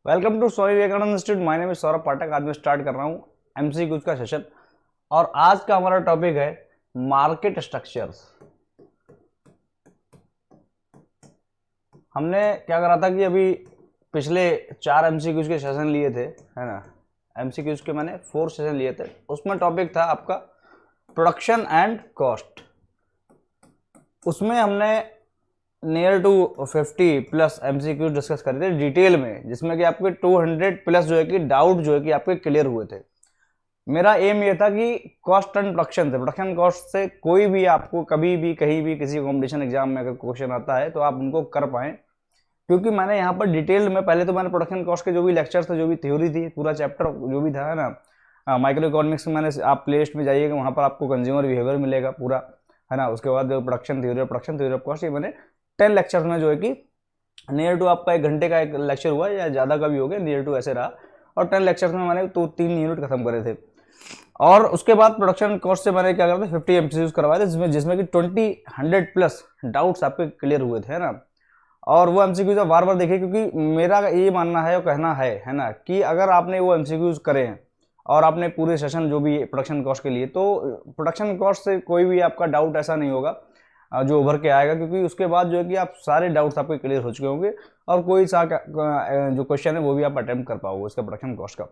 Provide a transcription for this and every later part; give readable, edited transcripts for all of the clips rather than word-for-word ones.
Welcome to Swami Vivekananda institute. My name is Saurabh Pathak. आज मैं start कर रहा हूँ एमसीक्यूज का सेशन और आज का हमारा टॉपिक है मार्केट स्ट्रक्चर्स। हमने क्या करा था कि अभी पिछले 4 एमसीक्यूज के सेशन लिए थे, है ना। एमसीक्यूज के मैंने 4 सेशन लिए थे। उसमें टॉपिक था आपका प्रोडक्शन एंड कॉस्ट। उसमें हमने near to 50 plus MCQ discuss करे थे डिटेल में, जिसमें कि आपके 200 प्लस जो है कि डाउट जो है कि आपके क्लियर हुए थे। मेरा एम ये था कि कॉस्ट एंड प्रोडक्शन से, प्रोडक्शन कॉस्ट से कोई भी आपको कभी भी कहीं भी किसी कॉम्पिटिशन एग्जाम में अगर क्वेश्चन आता है तो आप उनको कर पाएँ, क्योंकि मैंने यहाँ पर डिटेल में पहले तो मैंने प्रोडक्शन कॉस्ट के जो भी लेक्चर थे, जो भी थ्योरी थी, पूरा चैप्टर जो भी था, है ना। माइक्रो इकोनॉमिक्स में मैंने, आप प्लेलिस्ट में जाइएगा, वहाँ पर आपको कंज्यूमर बिहेवियर मिलेगा पूरा, है ना। उसके बाद जो प्रोडक्शन थ्योरी ऑफ कॉस्ट, ये मैंने 10 लेक्चर्स में जो है कि नियर टू आपका 1 घंटे का एक लेक्चर हुआ या ज़्यादा का भी हो गया, नियर टू ऐसे रहा। और 10 लेक्चर्स में मैंने तो 3 यूनिट खत्म करे थे। और उसके बाद प्रोडक्शन कॉस्ट से मैंने क्या करा था, 50 एमसीक्यूज करवाए थे, जिसमें कि 100 प्लस डाउट्स आपके क्लियर हुए थे, है ना। और वो एमसीक्यूज आप बार बार देखिए, क्योंकि मेरा ये मानना है और कहना है ना, कि अगर आपने वो एमसीक्यूज करे हैं और आपने पूरे सेशन जो भी प्रोडक्शन कॉस्ट के लिए, तो प्रोडक्शन कॉस्ट से कोई भी आपका डाउट ऐसा नहीं होगा जो उभर के आएगा, क्योंकि उसके बाद जो है कि आप सारे डाउट्स आपके क्लियर हो चुके होंगे और कोई सा जो क्वेश्चन है वो भी आप अटेम्प्ट कर पाओगे इसका प्रोडक्शन कॉस्ट का।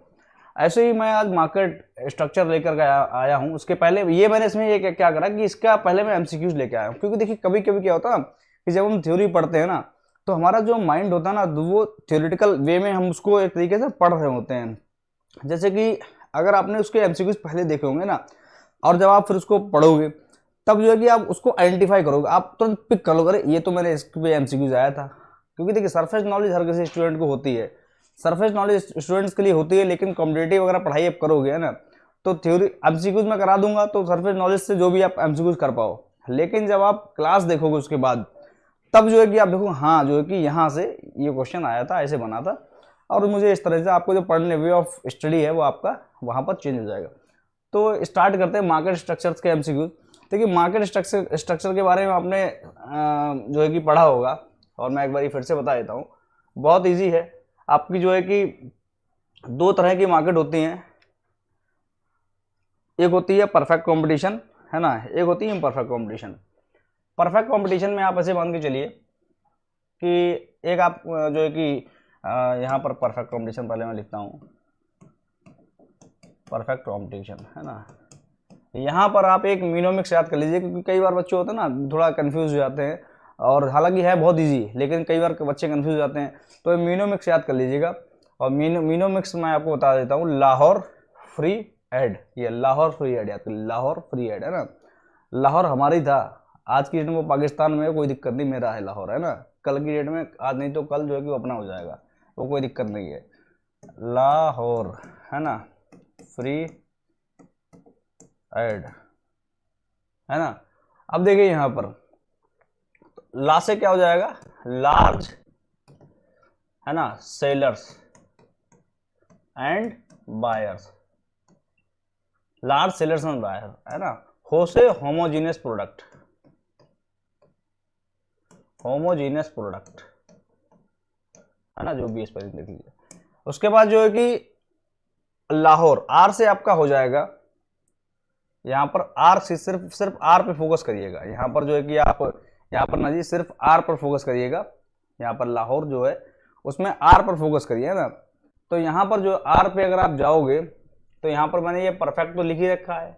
ऐसे ही मैं आज मार्केट स्ट्रक्चर लेकर आया हूँ। उसके पहले ये मैंने इसमें ये क्या करा कि इसका पहले मैं एमसीक्यूज लेके आया हूँ, क्योंकि देखिए कभी कभी क्या होता है ना कि जब हम थ्योरी पढ़ते हैं ना, तो हमारा जो माइंड होता है ना, वो थ्योरेटिकल वे में हम उसको एक तरीके से पढ़ रहे होते हैं। जैसे कि अगर आपने उसके एमसीक्यूज पहले देखे होंगे ना, और जब आप फिर उसको पढ़ोगे तब जो है कि आप उसको आइडेंटिफाई करोगे, आप तुरंत पिक कर लोगे, अरे ये तो मैंने इस पे एमसीक्यूज आया था। क्योंकि देखिए सरफेस नॉलेज हर किसी स्टूडेंट को होती है, सरफेस नॉलेज स्टूडेंट्स के लिए होती है, लेकिन कॉम्पिटेटिव अगर पढ़ाई आप करोगे, है ना, तो थ्योरी एमसीक्यूज में करा दूंगा तो सरफेस नॉलेज से जो भी आप एमसीक्यूज कर पाओ। लेकिन जब आप क्लास देखोगे उसके बाद, तब जो है कि आप देखो, हाँ जो है कि यहाँ से ये क्वेश्चन आया था, ऐसे बना था, और मुझे इस तरह से आपको जो पढ़ने वे ऑफ स्टडी है वो आपका वहाँ पर चेंज हो जाएगा। तो स्टार्ट करते हैं मार्केट स्ट्रक्चर्स के एमसीक्यूज। देखिए मार्केट स्ट्रक्चर के बारे में आपने जो है कि पढ़ा होगा, और मैं एक बार फिर से बता देता हूँ। बहुत इजी है। आपकी जो है कि 2 तरह की मार्केट होती हैं। एक होती है परफेक्ट कंपटीशन, है ना, एक होती है इम्परफेक्ट कंपटीशन। परफेक्ट कंपटीशन में आप ऐसे मान के चलिए कि एक आप जो है कि यहाँ पर परफेक्ट कंपटीशन पहले मैं लिखता हूँ, परफेक्ट कंपटीशन, है ना। यहाँ पर आप एक मीनोमिक्स याद कर लीजिए, क्योंकि कई बार बच्चे होते हैं ना थोड़ा कंफ्यूज हो जाते हैं, और हालांकि है बहुत इजी, लेकिन कई बार बच्चे कंफ्यूज हो जाते हैं, तो मीनोमिक्स याद कर लीजिएगा। और मीनोमिक्स मैं आपको बता देता हूँ, लाहौर फ्री एड। ये लाहौर फ्री एड याद कर, लाहौर फ्री एड, है ना। लाहौर हमारी था, आज की डेट में वो पाकिस्तान में, कोई दिक्कत नहीं, मेरा है लाहौर, है ना। कल की डेट में, आज नहीं तो कल जो है कि वो अपना हो जाएगा, वो कोई दिक्कत नहीं है। लाहौर, है ना, फ्री एड, है ना। अब देखिए यहां पर ला से क्या हो जाएगा, लार्ज, है ना, sellers and buyers, large sellers and buyer, है ना। हो से होमोजीनियस प्रोडक्ट, होमोजीनियस प्रोडक्ट, है ना, जो भी स्पेलिंग देख लीजिए। उसके बाद जो है कि लाहौर, आर से आपका हो जाएगा, यहाँ पर आर से सिर्फ आर पे फोकस करिएगा। यहाँ पर जो है कि आप यहाँ पर ना जी सिर्फ आर पर फोकस करिएगा। यहाँ पर लाहौर जो है उसमें आर पर फोकस करिए ना। तो यहाँ पर जो आर पे अगर आप जाओगे, तो यहाँ पर मैंने ये परफेक्ट तो लिख ही रखा है।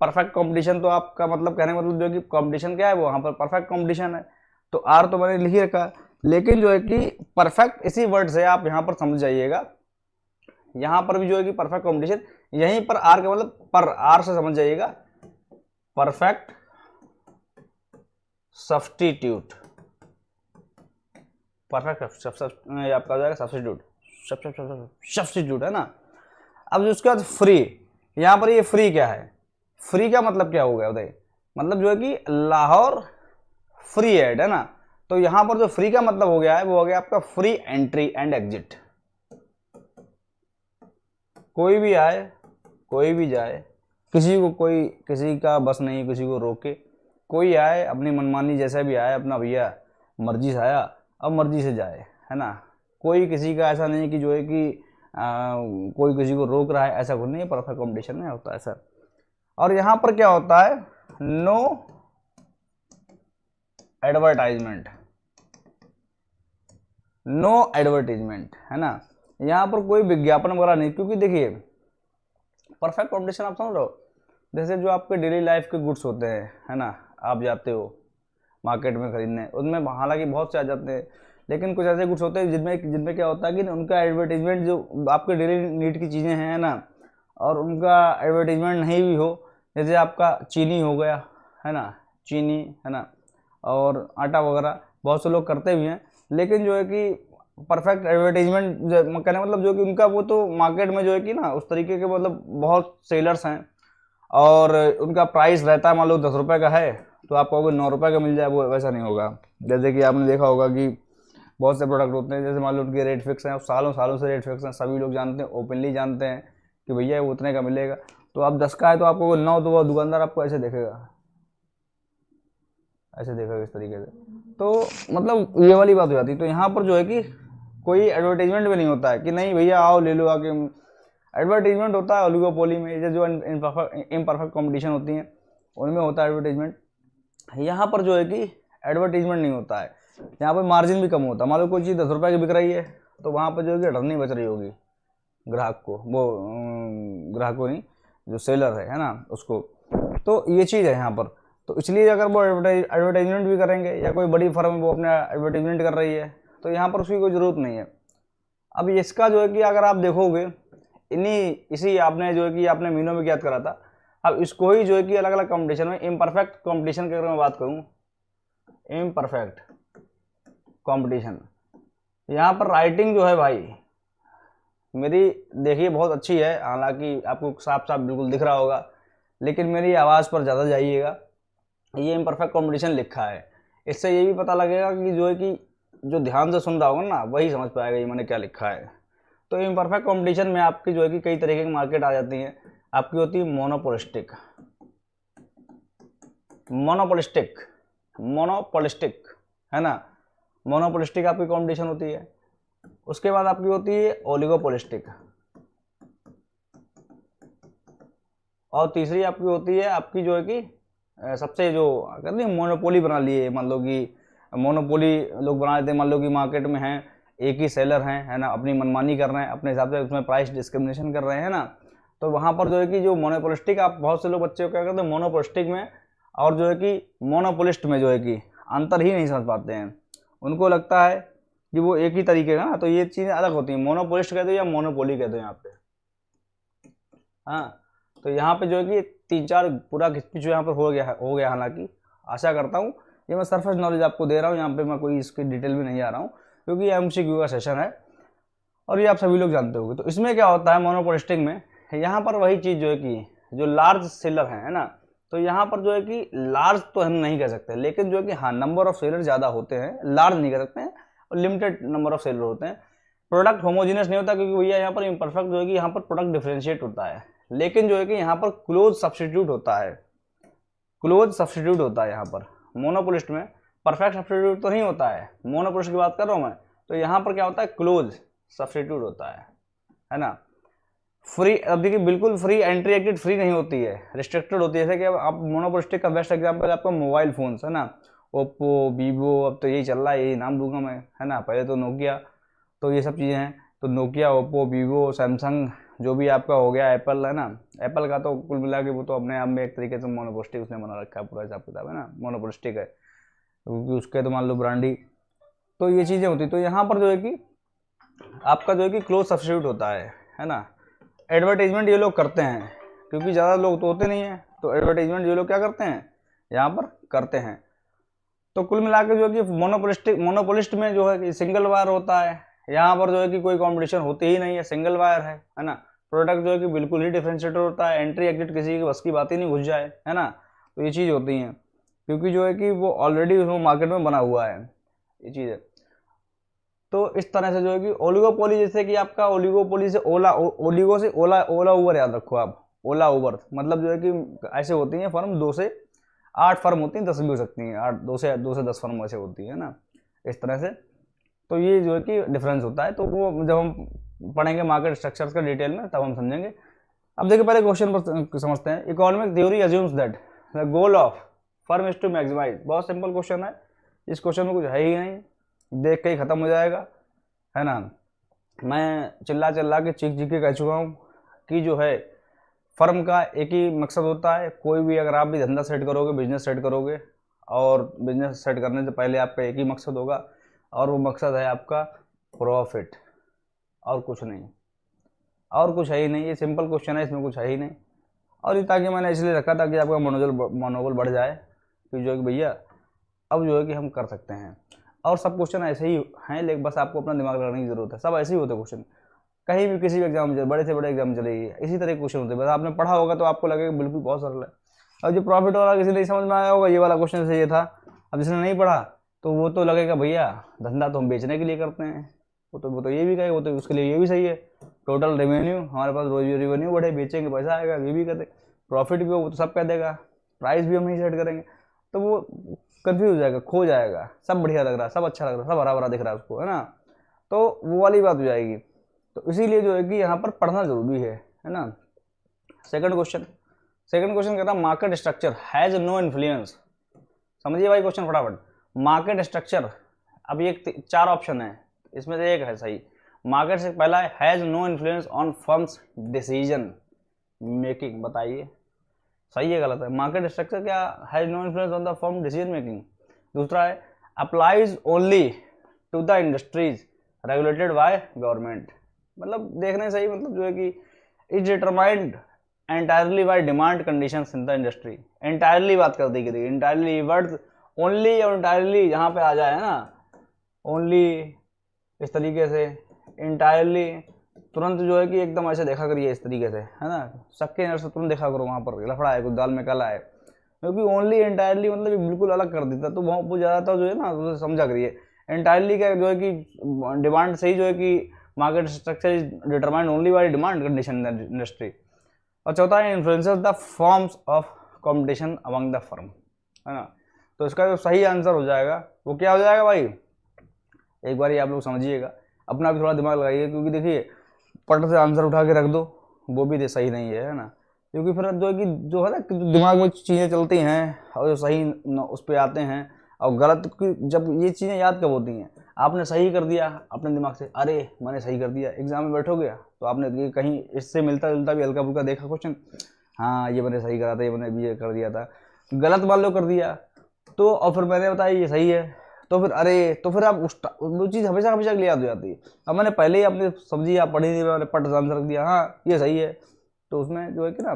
परफेक्ट कंपटीशन, तो आपका मतलब कहने का मतलब जो है कि कंपटीशन क्या है, वो वहाँ पर परफेक्ट कंपटीशन है, तो आर तो मैंने लिख ही रखा है। लेकिन जो है कि परफेक्ट इसी वर्ड से आप यहाँ पर समझ जाइएगा, यहाँ पर भी जो है कि परफेक्ट कंपटीशन, यहीं पर आर का मतलब पर, आर से समझ जाइएगा, परफेक्ट सब्स्टिट्यूट, परफेक्ट आपका हो जाएगा सब्स्टिट्यूट, सब्स्टिट्यूट, है ना। अब उसके बाद फ्री, यहाँ पर ये फ्री क्या है, फ्री का मतलब क्या हो गया बताइए, मतलब जो है कि लाहौर फ्री एड, है ना। तो यहाँ पर जो फ्री का मतलब हो गया है वो हो गया आपका फ्री एंट्री एंड एग्जिट। कोई भी आए, कोई भी जाए, किसी को कोई, किसी का बस नहीं किसी को रोके, कोई आए अपनी मनमानी जैसा भी आए, अपना भैया मर्जी से आया अब मर्जी से जाए, है ना। कोई किसी का ऐसा नहीं है कि जो है कि कोई किसी को रोक रहा है, ऐसा कुछ नहीं है, परफेक्ट कंपटीशन में होता है सर। और यहाँ पर क्या होता है, नो एडवर्टाइजमेंट, नो एडवर्टीजमेंट, है ना, यहाँ पर कोई विज्ञापन वगैरह नहीं, क्योंकि देखिए परफेक्ट कंपटीशन आप समझ रहे हो, जैसे जो आपके डेली लाइफ के गुड्स होते हैं, है ना, आप जाते हो मार्केट में खरीदने, उनमें हालांकि बहुत से आ जाते हैं, लेकिन कुछ ऐसे गुड्स होते हैं जिनमें क्या होता है कि उनका एडवर्टीजमेंट जो आपके डेली नीड की चीज़ें हैं ना, और उनका एडवर्टीजमेंट नहीं भी हो, जैसे आपका चीनी हो गया, है ना, चीनी, है ना, और आटा वगैरह बहुत से लोग करते भी हैं, लेकिन जो है कि परफेक्ट एडवर्टीजमेंट कहने मतलब जो कि उनका वो तो मार्केट में जो है कि ना उस तरीके के मतलब बहुत सेलर्स हैं, और उनका प्राइस रहता है मान लो 10 रुपये का है तो आप कहोगे 9 रुपये का मिल जाए, वो वैसा नहीं होगा। जैसे कि आपने देखा होगा कि बहुत से प्रोडक्ट होते हैं, जैसे मान लो उनके रेट फिक्स हैं, सालों सालों से रेट फिक्स हैं, सभी लोग जानते हैं, ओपनली जानते हैं कि भैया वो उतने का मिलेगा, तो आप 10 का है तो आपको 9, तो वो दुकानदार आपको ऐसे देखेगा, ऐसे देखेगा इस तरीके से, तो मतलब ये वाली बात हो जाती है। तो यहाँ पर जो है कि कोई एडवर्टीजमेंट भी नहीं होता है कि नहीं भैया आओ ले लो आके, एडवर्टीजमेंट होता है ओलिगोपोली में, ये जो इम्परफेक्ट कंपटीशन होती हैं उनमें होता है एडवर्टीजमेंट। यहाँ पर जो है कि एडवर्टीजमेंट नहीं होता है, यहाँ पर मार्जिन भी कम होता है। मान लो कोई चीज़ 10 रुपये की बिक रही है तो वहाँ पर जो है कि अटर्नी बच रही होगी ग्राहक को, वो ग्राहक को नहीं, जो सेलर है ना, उसको। तो ये चीज़ है यहाँ पर, तो इसलिए अगर वो एडवर्टाइजमेंट भी करेंगे या कोई बड़ी फर्म वो अपने एडवर्टाइजमेंट कर रही है तो यहाँ पर उसकी कोई ज़रूरत नहीं है। अब इसका जो है कि अगर आप देखोगे इसी आपने जो है कि आपने मीनों में याद करा था, अब इसको ही जो है कि अलग अलग कंपटीशन में इम्परफेक्ट कंपटीशन की अगर मैं बात करूँ, इम्परफेक्ट कंपटीशन, यहाँ पर राइटिंग जो है भाई मेरी देखिए बहुत अच्छी है, हालांकि आपको साफ साफ बिल्कुल दिख रहा होगा, लेकिन मेरी आवाज़ पर ज़्यादा जाइएगा, ये इम्परफेक्ट कंपटीशन लिखा है, इससे ये भी पता लगेगा कि जो है कि जो ध्यान से सुन रहा होगा ना वही समझ पाएगा ये मैंने क्या लिखा है। तो इम्परफेक्ट कंपटीशन में आपकी जो है कि कई तरीके की मार्केट आ जाती है। आपकी होती है मोनोपोलिस्टिक, मोनोपोलिस्टिक, मोनोपोलिस्टिक, है ना, मोनोपोलिस्टिक आपकी कंपटीशन होती है। उसके बाद आपकी होती है ओलिगोपोलिस्टिक, और तीसरी आपकी होती है आपकी जो है कि सबसे जो कहते हैं मोनोपोली बना लिए, मान लो कि मोनोपोली लोग बना लेते हैं, मान लो कि मार्केट में हैं एक ही सेलर हैं, है ना, अपनी मनमानी कर रहे हैं, अपने हिसाब से उसमें प्राइस डिस्क्रिमिनेशन कर रहे हैं ना, तो वहाँ पर जो है कि जो मोनोपोलिस्टिक, आप बहुत से लोग बच्चे क्या करते हैं मोनोपोलिस्टिक में और जो है कि मोनोपोलिस्ट में जो है कि अंतर ही नहीं समझ पाते हैं, उनको लगता है कि वो एक ही तरीके का ना, तो ये चीज़ें अलग होती हैं, मोनोपोलिस्ट कहते हो या मोनोपोली कहते हो यहाँ पे। हाँ, तो यहाँ पे जो है कि 3-4 पूरा जो यहाँ पर हो गया हालांकि आशा करता हूँ, ये मैं सरफेस नॉलेज आपको दे रहा हूँ, यहाँ पे मैं कोई इसकी डिटेल में नहीं आ रहा हूँ, क्योंकि ये MCQ का सेशन है और ये आप सभी लोग जानते होंगे। तो इसमें क्या होता है मोनोपोलिस्टिक में, यहाँ पर वही चीज़ जो है कि जो लार्ज सेलर है ना, तो यहाँ पर जो है कि लार्ज तो हम नहीं कह सकते, लेकिन जो है कि हाँ नंबर ऑफ सेलर ज़्यादा होते हैं, लार्ज नहीं कह सकते हैं, और लिमिटेड नंबर ऑफ सेलर होते हैं। प्रोडक्ट होमोजीनियस नहीं होता, क्योंकि भैया यहाँ पर इम्परफेक्ट जो है कि यहाँ पर प्रोडक्ट डिफ्रेंशिएट होता है, लेकिन जो है कि यहाँ पर क्लोज सब्स्टिट्यूट होता है, क्लोज सब्स्टिट्यूट होता है यहाँ पर। मोनोपोलिस्ट में परफेक्ट सब्स्टिट्यूट तो नहीं होता है, मोनोपोलिस्ट की बात कर रहा हूँ मैं, तो यहाँ पर क्या होता है क्लोज सब्स्टिट्यूट होता है ना। फ्री, अब देखिए बिल्कुल फ्री एंट्री एग्जिट फ्री नहीं होती है, रिस्ट्रिक्टेड होती है। जैसे कि आप मोनोपोलिस्टिक का बेस्ट एग्जांपल आपका मोबाइल फोन्स है ना, ओप्पो, वीवो, अब तो यही चल रहा है, यही नाम दूंगा मैं, है ना, पहले तो नोकिया, तो ये सब चीज़ें हैं, तो नोकिया, ओप्पो, वीवो, सैमसंग, जो भी आपका हो गया, एप्पल, है ना, एप्पल का तो कुल मिला के वो तो अपने आप में एक तरीके से मोनोपोलिस्टिक उसने बना रखा है, पूरा हिसाब किताब, है ना, मोनोपोलिस्टिक है, क्योंकि उसके तो मान लो ब्रांडी, तो ये चीज़ें होती। तो यहाँ पर जो है कि आपका जो है कि क्लोज सब्स्टिट्यूट होता है ना। एडवर्टाइजमेंट ये लोग करते हैं, क्योंकि ज़्यादा लोग तो होते नहीं हैं, तो एडवर्टाइजमेंट ये लोग क्या करते हैं यहाँ पर करते हैं। तो कुल मिला के जो है कि मोनोपोलिस्ट में जो है कि सिंगल वायर होता है, यहाँ पर जो है कि कोई कॉम्पिटिशन होती ही नहीं है, सिंगल वायर है ना। प्रोडक्ट जो है कि बिल्कुल ही डिफरेंशिएटर होता है, एंट्री एग्जिट किसी की बस की बात ही नहीं, घुस जाए, है ना, तो ये चीज़ होती है, क्योंकि जो है कि वो ऑलरेडी उसमें मार्केट में बना हुआ है, ये चीज़ है। तो इस तरह से जो है कि ओलिगोपोली, जैसे कि आपका ओलिगोपोली से ओला, ओलिगो से ओला, ओला उबर याद रखो आप, ओला उबर मतलब जो है कि ऐसे होती हैं फर्म, 2 से 8 फर्म होती हैं, 10 भी हो सकती हैं, 2 से 10 फर्म ऐसे होती है ना, इस तरह से। तो ये जो है कि डिफरेंस होता है, तो वो जब हम पढ़ेंगे मार्केट स्ट्रक्चर्स का डिटेल में तब हम समझेंगे। अब देखिए पहले क्वेश्चन पर समझते हैं। Economic theory assumes that the goal of firm is to maximise. बहुत सिंपल क्वेश्चन है, इस क्वेश्चन में कुछ है ही नहीं, देख के ही खत्म हो जाएगा, है ना। मैं चिल्ला चिल्ला के चीख चीख के कह चुका हूँ कि जो है फर्म का एक ही मकसद होता है। कोई भी अगर आप भी धंधा सेट करोगे, बिजनेस सेट करोगे, और बिजनेस सेट करने से पहले आपका एक ही मकसद होगा, और वो मकसद है आपका प्रॉफिट, और कुछ नहीं, और कुछ है ही नहीं। ये सिंपल क्वेश्चन है, इसमें कुछ है ही नहीं। और ये ताकि मैंने इसलिए रखा था कि आपका मनोबल बढ़ जाए कि जो है कि भैया अब जो है कि हम कर सकते हैं। और सब क्वेश्चन ऐसे ही हैं, लेकिन बस आपको अपना दिमाग लगाने की जरूरत है। सब ऐसे ही होते क्वेश्चन, कहीं भी किसी भी एग्जाम में, बड़े से बड़े एग्जाम में चलेगी इसी तरह के क्वेश्चन होते हैं। बस आपने पढ़ा होगा तो आपको लगेगा बिल्कुल बहुत सरल है। और जो प्रॉफिट वाला किसी नहीं समझ में आया होगा, ये वाला क्वेश्चन से ये था। अब जिसने नहीं पढ़ा तो वो तो लगेगा भैया धंधा तो हम बेचने के लिए करते हैं, वो तो ये भी कहेगा, वो तो उसके लिए ये भी सही है। टोटल रेवेन्यू, हमारे पास रोज रेवेन्यू बढ़े, बेचेंगे पैसा आएगा, ये भी कहते। प्रॉफिट भी हो वो तो सब कह देगा, प्राइस भी हम नहीं सेट करेंगे, तो वो कंफ्यूज हो जाएगा, खो जाएगा। सब बढ़िया लग रहा है, सब अच्छा लग रहा है, सब हरा भरा दिख रहा है उसको, है ना। तो वो वाली बात हो जाएगी। तो इसीलिए जो है कि यहाँ पर पढ़ना जरूरी है ना। सेकंड क्वेश्चन कह रहा है market structure has no influence. समझिए भाई क्वेश्चन फटाफट। मार्केट स्ट्रक्चर, अब ये 4 ऑप्शन है, इसमें से एक है सही। मार्केट से पहला है has no influence on firms decision making. बताइए सही है गलत है? मार्केट स्ट्रक्चर क्या has no influence on the firm decision making. दूसरा है applies only to the industries regulated by government. मतलब देखने सही, मतलब जो है कि is determined entirely by demand conditions in the industry. Entirely बात कर दी गई, एंटायरली वर्ड ओनली और एंटायरली यहाँ पे आ जाए ना, ओनली इस तरीके से, एंटायरली तुरंत जो है कि एकदम ऐसे देखा करिए इस तरीके से, है ना। सक्के नजर से तुरंत देखा करो वहाँ पर लफड़ा है, कुछ दाल में काला है, क्योंकि ओनली एंटायरली मतलब बिल्कुल अलग कर देता। तो वो ज़्यादातर जो है ना उसे समझा करिए। एंटायरली का जो है कि डिमांड से ही जो है कि market structure is determined only by demand condition in industry. और चौथा है influences the forms of competition among the firm, है ना। तो इसका जो सही आंसर हो जाएगा वो क्या हो जाएगा भाई, एक बार ये आप लोग समझिएगा, अपना भी थोड़ा दिमाग लगाइए, क्योंकि देखिए पट से आंसर उठा के रख दो वो भी सही नहीं है ना। क्योंकि फिर जो है कि जो है ना दिमाग में चीज़ें चलती हैं और जो सही उस पर आते हैं, और गलत की जब ये चीज़ें याद कब होती हैं, आपने सही कर दिया अपने दिमाग से, अरे मैंने सही कर दिया, एग्जाम में बैठोगे तो आपने कहीं इससे मिलता जुलता भी हल्का फुल्का देखा क्वेश्चन, हाँ ये मैंने सही करा था, ये मैंने भी ये कर दिया था, गलत मान लो कर दिया तो, और फिर मैंने बताया ये सही है, तो फिर अरे तो फिर आप वो चीज़ हमेशा हमेशा के लिए याद हो जाती है। अब मैंने पहले ही अपनी समझी, आप पढ़ी नहीं, मैंने पट से आंसर रख दिया, हाँ ये सही है, तो उसमें जो है कि ना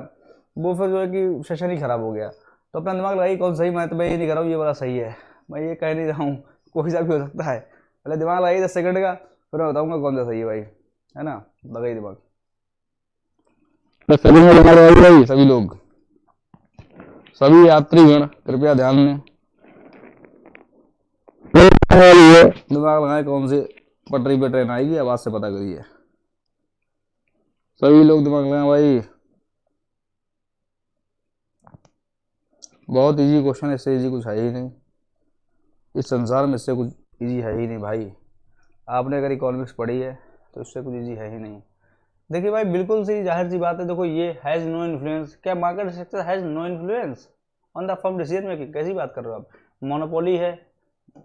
वो फिर जो है कि सेशन ही खराब हो गया। तो अपना दिमाग लगाइए कौन सही, मैं तो मैं ये नहीं कर रहा हूँ ये वाला सही है, मैं ये कह नहीं रहा हूँ, कोई सा भी हो सकता है। पहले दिमाग लगाइए 10 सेकंड का, फिर मैं बताऊँगा कौन सा सही है भाई, है ना। लगाइए दिमाग, सभी में दिमाग लगाइए भाई, सभी लोग, सभी यात्रीगण कृपया ध्यान दें, दिमाग लगाए कौन से पटरी पे ट्रेन आएगी, आवाज से पता करिए, सभी लोग दिमाग लगाए भाई। बहुत इजी क्वेश्चन है, इससे इजी कुछ है ही नहीं इस संसार में, इससे कुछ इजी है ही नहीं भाई। आपने अगर इकोनॉमिक्स पढ़ी है तो इससे कुछ इजी है ही नहीं। देखिए भाई बिल्कुल सी जाहिर सी बात है, देखो ये हैज़ नो इन्फ्लुएंस, क्या market structure has no influence on the firm decision making? कैसी बात कर रहे हो आप, मोनोपोली है,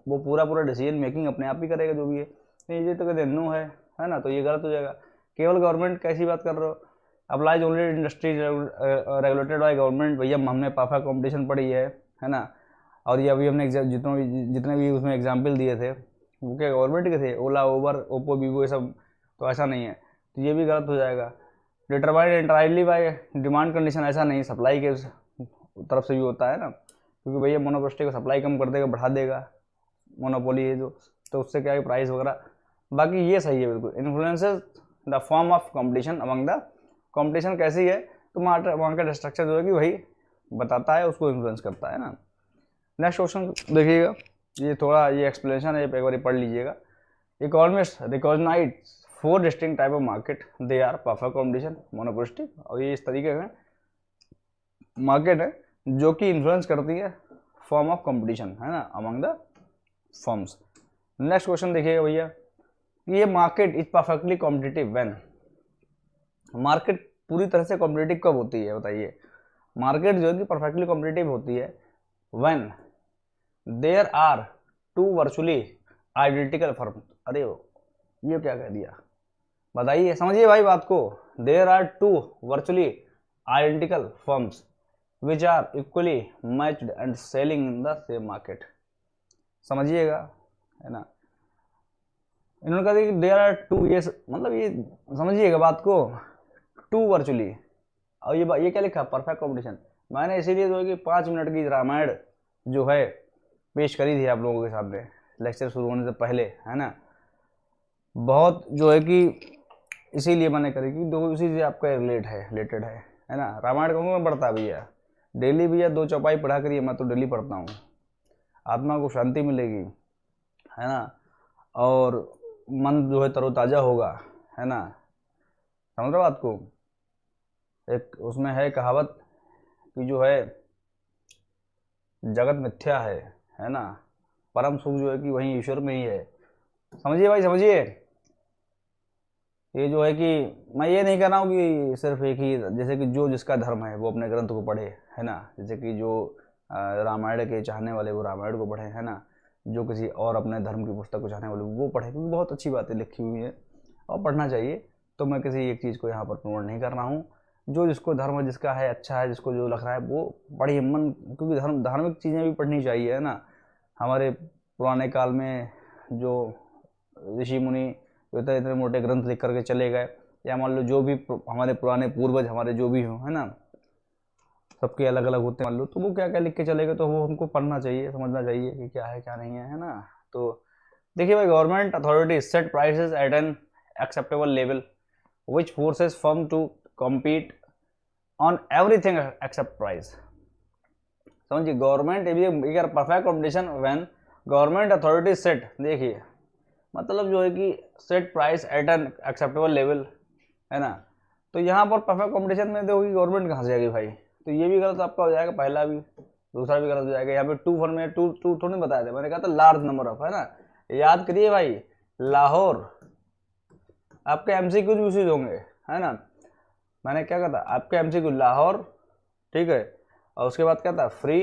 वो पूरा डिसीजन मेकिंग अपने आप ही करेगा जो भी है। नहीं ये तो कहते नो है ना, तो ये गलत हो जाएगा। केवल गवर्नमेंट, कैसी बात कर रहे हो, applies only industry regulated by government. भैया हमने पाफा कॉम्पिटिशन पढ़ी है ना, और ये अभी हमने जितने भी उसमें एग्जाम्पल दिए थे वो क्या गवर्नमेंट के थे, ओला, उबर, ओप्पो, वीवो, ये सब, तो ऐसा नहीं है, तो ये भी गलत हो जाएगा। Determined entirely by demand condition, ऐसा नहीं, सप्लाई के तरफ से भी होता है ना, क्योंकि भैया मोनोपोस्टी को सप्लाई कम कर देगा, बढ़ा देगा, मोनोपोली है जो, तो उससे क्या है प्राइस वगैरह। बाकी ये सही है बिल्कुल। Influences the form of competition among the, competition कैसी है, तो मार्केट स्ट्रक्चर जो है कि वही बताता है, उसको इन्फ्लुएंस करता है ना। नेक्स्ट क्वेश्चन देखिएगा, ये थोड़ा ये एक्सप्लेनेशन है, एक बार पढ़ लीजिएगा। Economist recognise 4 distinct type of market, they are perfect competition, monopolistic, और ये इस तरीके से मार्केट है जो कि इन्फ्लुएंस करती है फॉर्म ऑफ कंपटीशन, है ना, among the firms. Next question देखिएगा भैया, ये market is perfectly competitive when, market पूरी तरह से कॉम्पिटिटिव कब होती है बताइए। मार्केट जो है कि परफेक्टली कॉम्पिटिटिव होती है when there are two virtually identical firm. अरे ये क्या कह दिया बताइए, समझिए भाई बात को। There are two virtually identical firms which are equally matched and selling in the same market. समझिएगा, है ना। इन्होंने कहा कि देयर आर टू, ये मतलब ये समझिएगा बात को, टू वर्चुअली, और ये क्या लिखा, परफेक्ट कॉम्पिटिशन। मैंने इसीलिए जो है कि 5 मिनट की रामायण जो है पेश करी थी आप लोगों के सामने लेक्चर शुरू होने से पहले, है ना। बहुत जो है कि इसीलिए मैंने करी कि दो उसी से आपका रिलेटेड है ना। रामायण कहूँगा मैं पढ़ता भैया डेली, भैया 2 चौपाई पढ़ा करिए, मैं तो डेली पढ़ता हूँ, आत्मा को शांति मिलेगी, है ना, और मन जो है तरोताज़ा होगा, है ना। समझ रहे हो बात को। एक उसमें है कहावत कि जो है जगत मिथ्या है ना, परम सुख जो है कि वहीं ईश्वर में ही है। समझिए भाई, समझिए। ये जो है कि मैं ये नहीं कह रहा हूँ कि सिर्फ एक ही, जैसे कि जो जिसका धर्म है वो अपने ग्रंथ को पढ़े, है ना। जैसे कि जो रामायण के चाहने वाले वो रामायण को पढ़े, है ना। जो किसी और अपने धर्म की पुस्तक को चाहने वाले वो पढ़े, क्योंकि बहुत अच्छी बातें लिखी हुई है और पढ़ना चाहिए। तो मैं किसी एक चीज़ को यहाँ पर प्रमोट नहीं कर रहा हूँ। जो जिसको धर्म जिसका है अच्छा है, जिसको जो लग रहा है वो पढ़िए मन, क्योंकि धार्मिक चीज़ें भी पढ़नी चाहिए, है ना। हमारे पुराने काल में जो ऋषि मुनि इतने इतने मोटे ग्रंथ लिख करके चले गए, या मान लो जो भी हमारे पुराने पूर्वज हमारे जो भी हों, है ना, सबके अलग अलग होते हैं मान लो, तो वो क्या क्या लिख के चले गए, तो वो हमको पढ़ना चाहिए, समझना चाहिए कि क्या है क्या नहीं है ना। तो देखिए भाई, government authority set prices at an acceptable level which forces firm to compete on everything except price. समझिए, government perfect competition when government authority set, देखिए मतलब जो है कि set price at an acceptable level, है ना। तो यहाँ पर परफेक्ट कॉम्पिटिशन में देखो कि गवर्नमेंट कहाँ से जाएगी भाई, तो ये भी गलत आपका हो जाएगा, पहला भी दूसरा भी गलत हो जाएगा। यहाँ पे टू फॉर में टू थोड़ी बताया था, मैंने कहा था लार्ज नंबर ऑफ, है ना। याद करिए भाई, लाहौर आपके एमसीक्यू यूज होंगे, है ना। मैंने क्या कहा था आपके एमसीक्यू लाहौर, ठीक है, और उसके बाद क्या था free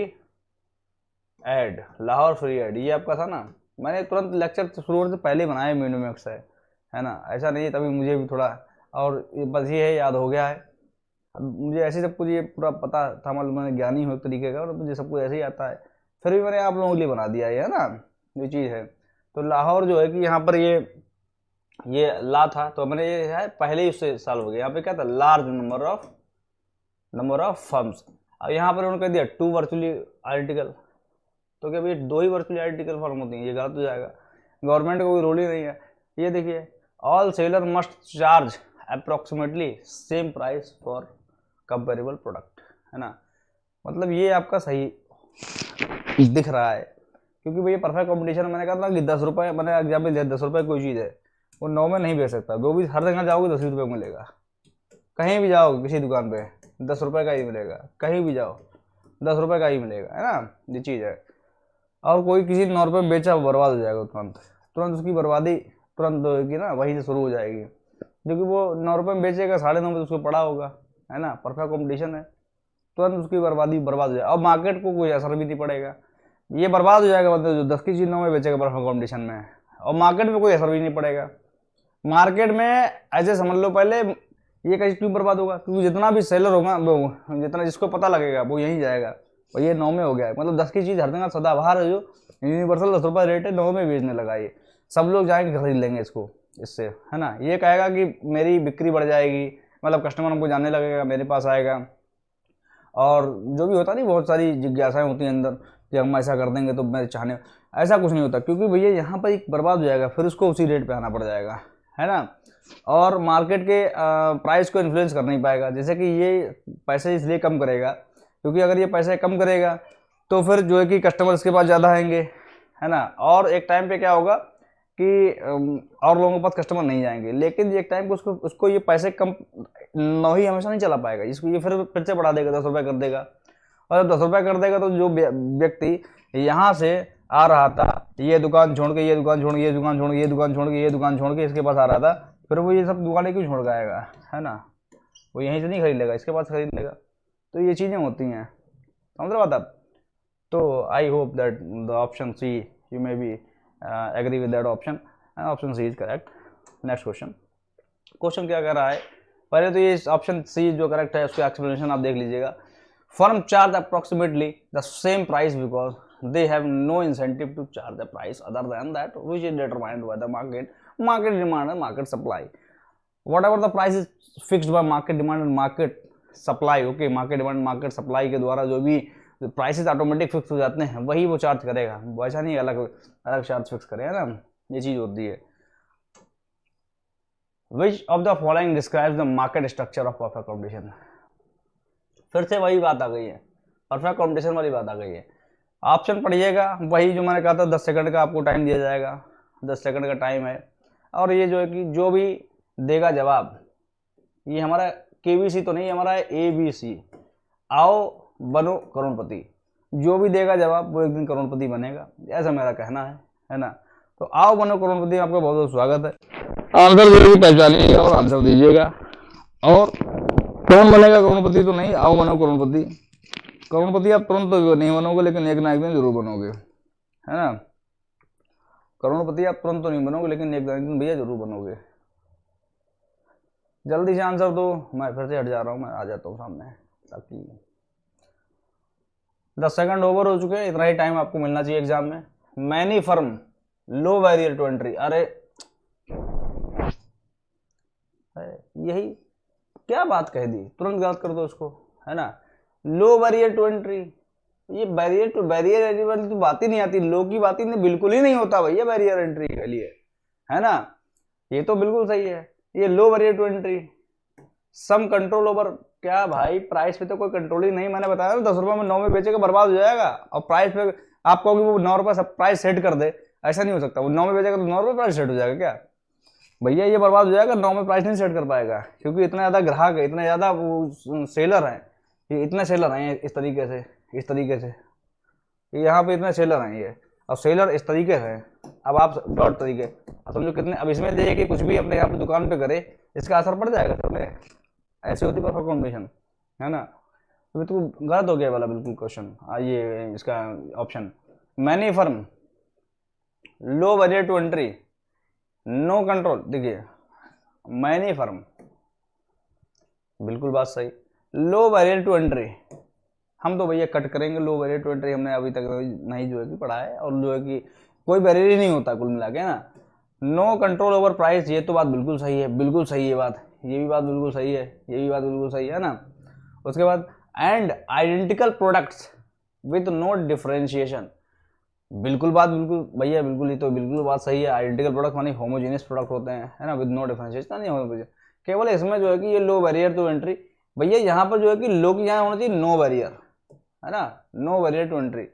add, Lahore free add, ये आपका था ना। मैंने तुरंत लेक्चर शुरू होने से पहले बनाया मीनू में अक्सर, है ना, ऐसा नहीं है, तभी मुझे भी थोड़ा और बस ये है याद हो गया है। मुझे ऐसे सब कुछ ये पूरा पता था, मतलब मैंने ज्ञानी हूँ एक तरीके का, और मुझे सब कुछ ऐसे ही आता है, फिर भी मैंने आप लोगों के लिए बना दिया है ना, ये चीज़ है। तो लाहौर जो है कि यहाँ पर ये ला था, तो मैंने ये है पहले ही उससे साल हो गया। यहाँ पे क्या था, लार्ज नंबर ऑफ फर्म्स। अब यहाँ पर उन्होंने कह दिया टू वर्चुअली आइडेंटिकल, तो क्या भाई 2 ही वर्चुअली आइडेंटिकल फर्म होती हैं, ये गलत हो जाएगा। गवर्नमेंट का कोई रोल ही नहीं है। ये देखिए, all seller must charge approximately same price for comparable product, है ना। मतलब ये आपका सही दिख रहा है, क्योंकि भैया परफेक्ट कॉम्पिटिशन मैंने कहा था कि 10 रुपये, मैंने एग्जाम्पल दिया 10 रुपये कोई चीज़ है, वो 9 में नहीं बेच सकता, वो भी हर जगह जाओगे 10 रुपये मिलेगा। कहीं भी जाओ किसी दुकान पे 10 रुपये का ही मिलेगा, कहीं भी जाओ 10 रुपये का ही मिलेगा, है ना, ये चीज़ है। और कोई किसी 9 रुपये बेचा बर्बाद हो जाएगा तुरंत, उसकी बर्बादी तुरंत होगी ना, वहीं से शुरू हो जाएगी, क्योंकि वो 9 रुपये में बेचेगा 9.5 में उसको पड़ा होगा, है ना। परफेक्ट कॉम्पिटिशन है, तुरंत उसकी बर्बादी बर्बाद हो जाएगा, और मार्केट को कोई असर भी नहीं पड़ेगा, ये बर्बाद हो जाएगा, मतलब जो 10 की चीज़ 9 में बेचेगा परफेक्ट कॉम्पिटिशन में, और मार्केट में कोई असर भी नहीं पड़ेगा। मार्केट में ऐसे समझ लो पहले, ये कहीं क्यों बर्बाद होगा, क्योंकि जितना भी सेलर होगा वो जितना जिसको पता लगेगा वो यहीं जाएगा, और ये 9 में हो गया है, मतलब 10 की चीज़ हर जगह सदाबहार है, जो यूनिवर्सल 10 रुपये रेट है, 9 में बेचने लगा, ये सब लोग जाएंगे खरीद लेंगे इसको, इससे, है ना। ये कहेगा कि मेरी बिक्री बढ़ जाएगी, मतलब कस्टमर हमको जानने लगेगा, मेरे पास आएगा, और जो भी होता नहीं, बहुत सारी जिज्ञासाएं होती हैं अंदर कि हम ऐसा कर देंगे तो मेरे चाहने, ऐसा कुछ नहीं होता, क्योंकि भैया यहाँ पर एक बर्बाद हो जाएगा, फिर उसको उसी रेट पे आना पड़ जाएगा, है ना। और मार्केट के प्राइस को इन्फ्लुएंस कर नहीं पाएगा, जैसे कि ये पैसे इसलिए कम करेगा, क्योंकि अगर ये पैसे कम करेगा तो फिर जो है कि कस्टमर इसके पास ज़्यादा आएंगे, है ना। और एक टाइम पे क्या होगा कि और लोगों के पास कस्टमर नहीं जाएंगे, लेकिन एक टाइम को उसको ये पैसे कम न ही हमेशा नहीं चला पाएगा, इसको ये फिर से बढ़ा देगा, 10 रुपये कर देगा, और जब 10 रुपये कर देगा तो जो व्यक्ति यहाँ से आ रहा था, ये दुकान छोड़ के, ये दुकान छोड़ के, ये दुकान छोड़ के, ये दुकान छोड़ के, ये दुकान छोड़ के इसके पास आ रहा था, फिर वो ये सब दुकानें क्यों छोड़ के आएगा, है ना? वो यहीं से नहीं खरीद लेगा, इसके पास खरीद लेगा। तो ये चीज़ें होती हैं, समझ रहे बात आप? तो I hope that the option C you may be agree with that option, and option C is correct. Next question, question क्या कह रहा है, पहले तो ये ऑप्शन सी जो करेक्ट है उसका एक्सप्लेनेशन आप देख लीजिएगा। Firm charge approximately the same price because they have no incentive to charge the price other than that which is determined by the market demand and market supply. Whatever the price is fixed by market demand and market supply, okay, market demand market supply के द्वारा जो भी prices automatic fix हो जाते हैं वही वो charge करेगा, वैसा नहीं अलग अलग चार्ज फिक्स करेगा ना, ये चीज होती है। Which of the following describes the market structure of perfect competition? फिर से वही बात आ गई है, परफेक्ट कॉम्पिटिशन वाली बात आ गई है। ऑप्शन पढ़िएगा, वही जो मैंने कहा था 10 सेकंड का आपको टाइम दिया जाएगा, 10 सेकंड का टाइम है। और ये जो है कि जो भी देगा जवाब, ये हमारा KBC तो नहीं, हमारा है ABC, आओ बनो करोड़पति। जो भी देगा जवाब वो एक दिन करोड़पति बनेगा, ऐसा मेरा कहना है ना? तो आओ बनो करोड़पति, आपका बहुत बहुत स्वागत है। आंसर जरूर पहचानिएगा और आंसर दीजिएगा। और कौन बनेगा करोड़पति तो नहीं, आओ बनो करोड़पति। करोड़पति आप तुरंत तो नहीं बनोगे, लेकिन एक ना एक दिन जरूर बनोगे, है ना? करोड़पति आप तुरंत तो नहीं बनोगे, लेकिन एक ना एक दिन भैया जरूर बनोगे। जल्दी से आंसर दो, मैं फिर से हट जा रहा हूँ, मैं आ जाता हूँ सामने, ताकि 10 सेकंड ओवर हो चुके हैं, इतना ही टाइम आपको मिलना चाहिए एग्जाम में। Many firm low barrier to entry, अरे यही क्या बात कह दी, तुरंत गलत कर दो उसको, है ना? लो बैरियर टू एंट्री, ये बैरियर टू बैरियर एंट्री वाली तो बात ही नहीं आती, लो की बात ही नहीं, बिल्कुल ही नहीं होता भैया बैरियर एंट्री के लिए, है ना? ये तो बिल्कुल सही है, ये low barrier to entry. Some control over, क्या भाई प्राइस पे तो कोई कंट्रोल ही नहीं, मैंने बताया ना 10 रुपए में 9 में बेचेगा बर्बाद हो जाएगा, और प्राइस पे आप कहोगे वो 9 रुपए सब प्राइस सेट कर दे, ऐसा नहीं हो सकता। वो 9 में बेचेगा तो 9 रुपए प्राइस सेट हो जाएगा क्या भैया? ये बर्बाद हो जाएगा, 9 में प्राइस नहीं सेट कर पाएगा, क्योंकि इतना ज्यादा ग्राहक है, इतना ज्यादा वो सेलर है, ये इतने सेलर हैं इस तरीके से यहाँ पे इतने सेलर हैं ये, और सेलर इस तरीके से। अब आप डॉट तरीके, अब समझो कितने, अब इसमें देखिए कि कुछ भी अपने यहाँ पे दुकान पे करे इसका असर पड़ जाएगा सब में, ऐसे होती परफेक्ट कॉम्बिनेशन, है ना? तो गलत हो गया वाला बिल्कुल क्वेश्चन, ये इसका option. Many firm low barrier to entry, no control, देखिए मैनी फर्म, बिल्कुल बात सही। लो बैरियर टू एंट्री, हम तो भैया कट करेंगे, लो बैरियर टू एंट्री हमने अभी तक नहीं जो है कि पढ़ा है, और जो है कि कोई बैरियर ही नहीं होता कुल मिला के ना। नो कंट्रोल ओवर प्राइस, ये तो बात बिल्कुल सही है, बिल्कुल सही है बात, ये भी बात बिल्कुल सही है, ये भी बात बिल्कुल सही है ना। उसके बाद and identical products with no differentiation, बिल्कुल बात बिल्कुल भैया बिल्कुल, ही तो बिल्कुल बात सही है। आइडेंटिकल प्रोडक्ट मानी होमोजेनियस प्रोडक्ट होते हैं, है ना, विद नो डिफरेंशिएशन नहीं होमोजेनियस, केवल इसमें जो है कि ये लो बैरियर टू एंट्री, भैया यहाँ पर जो है कि लो की यहाँ होना चाहिए नो बैरियर, है ना, नो बैरियर टू एंट्री,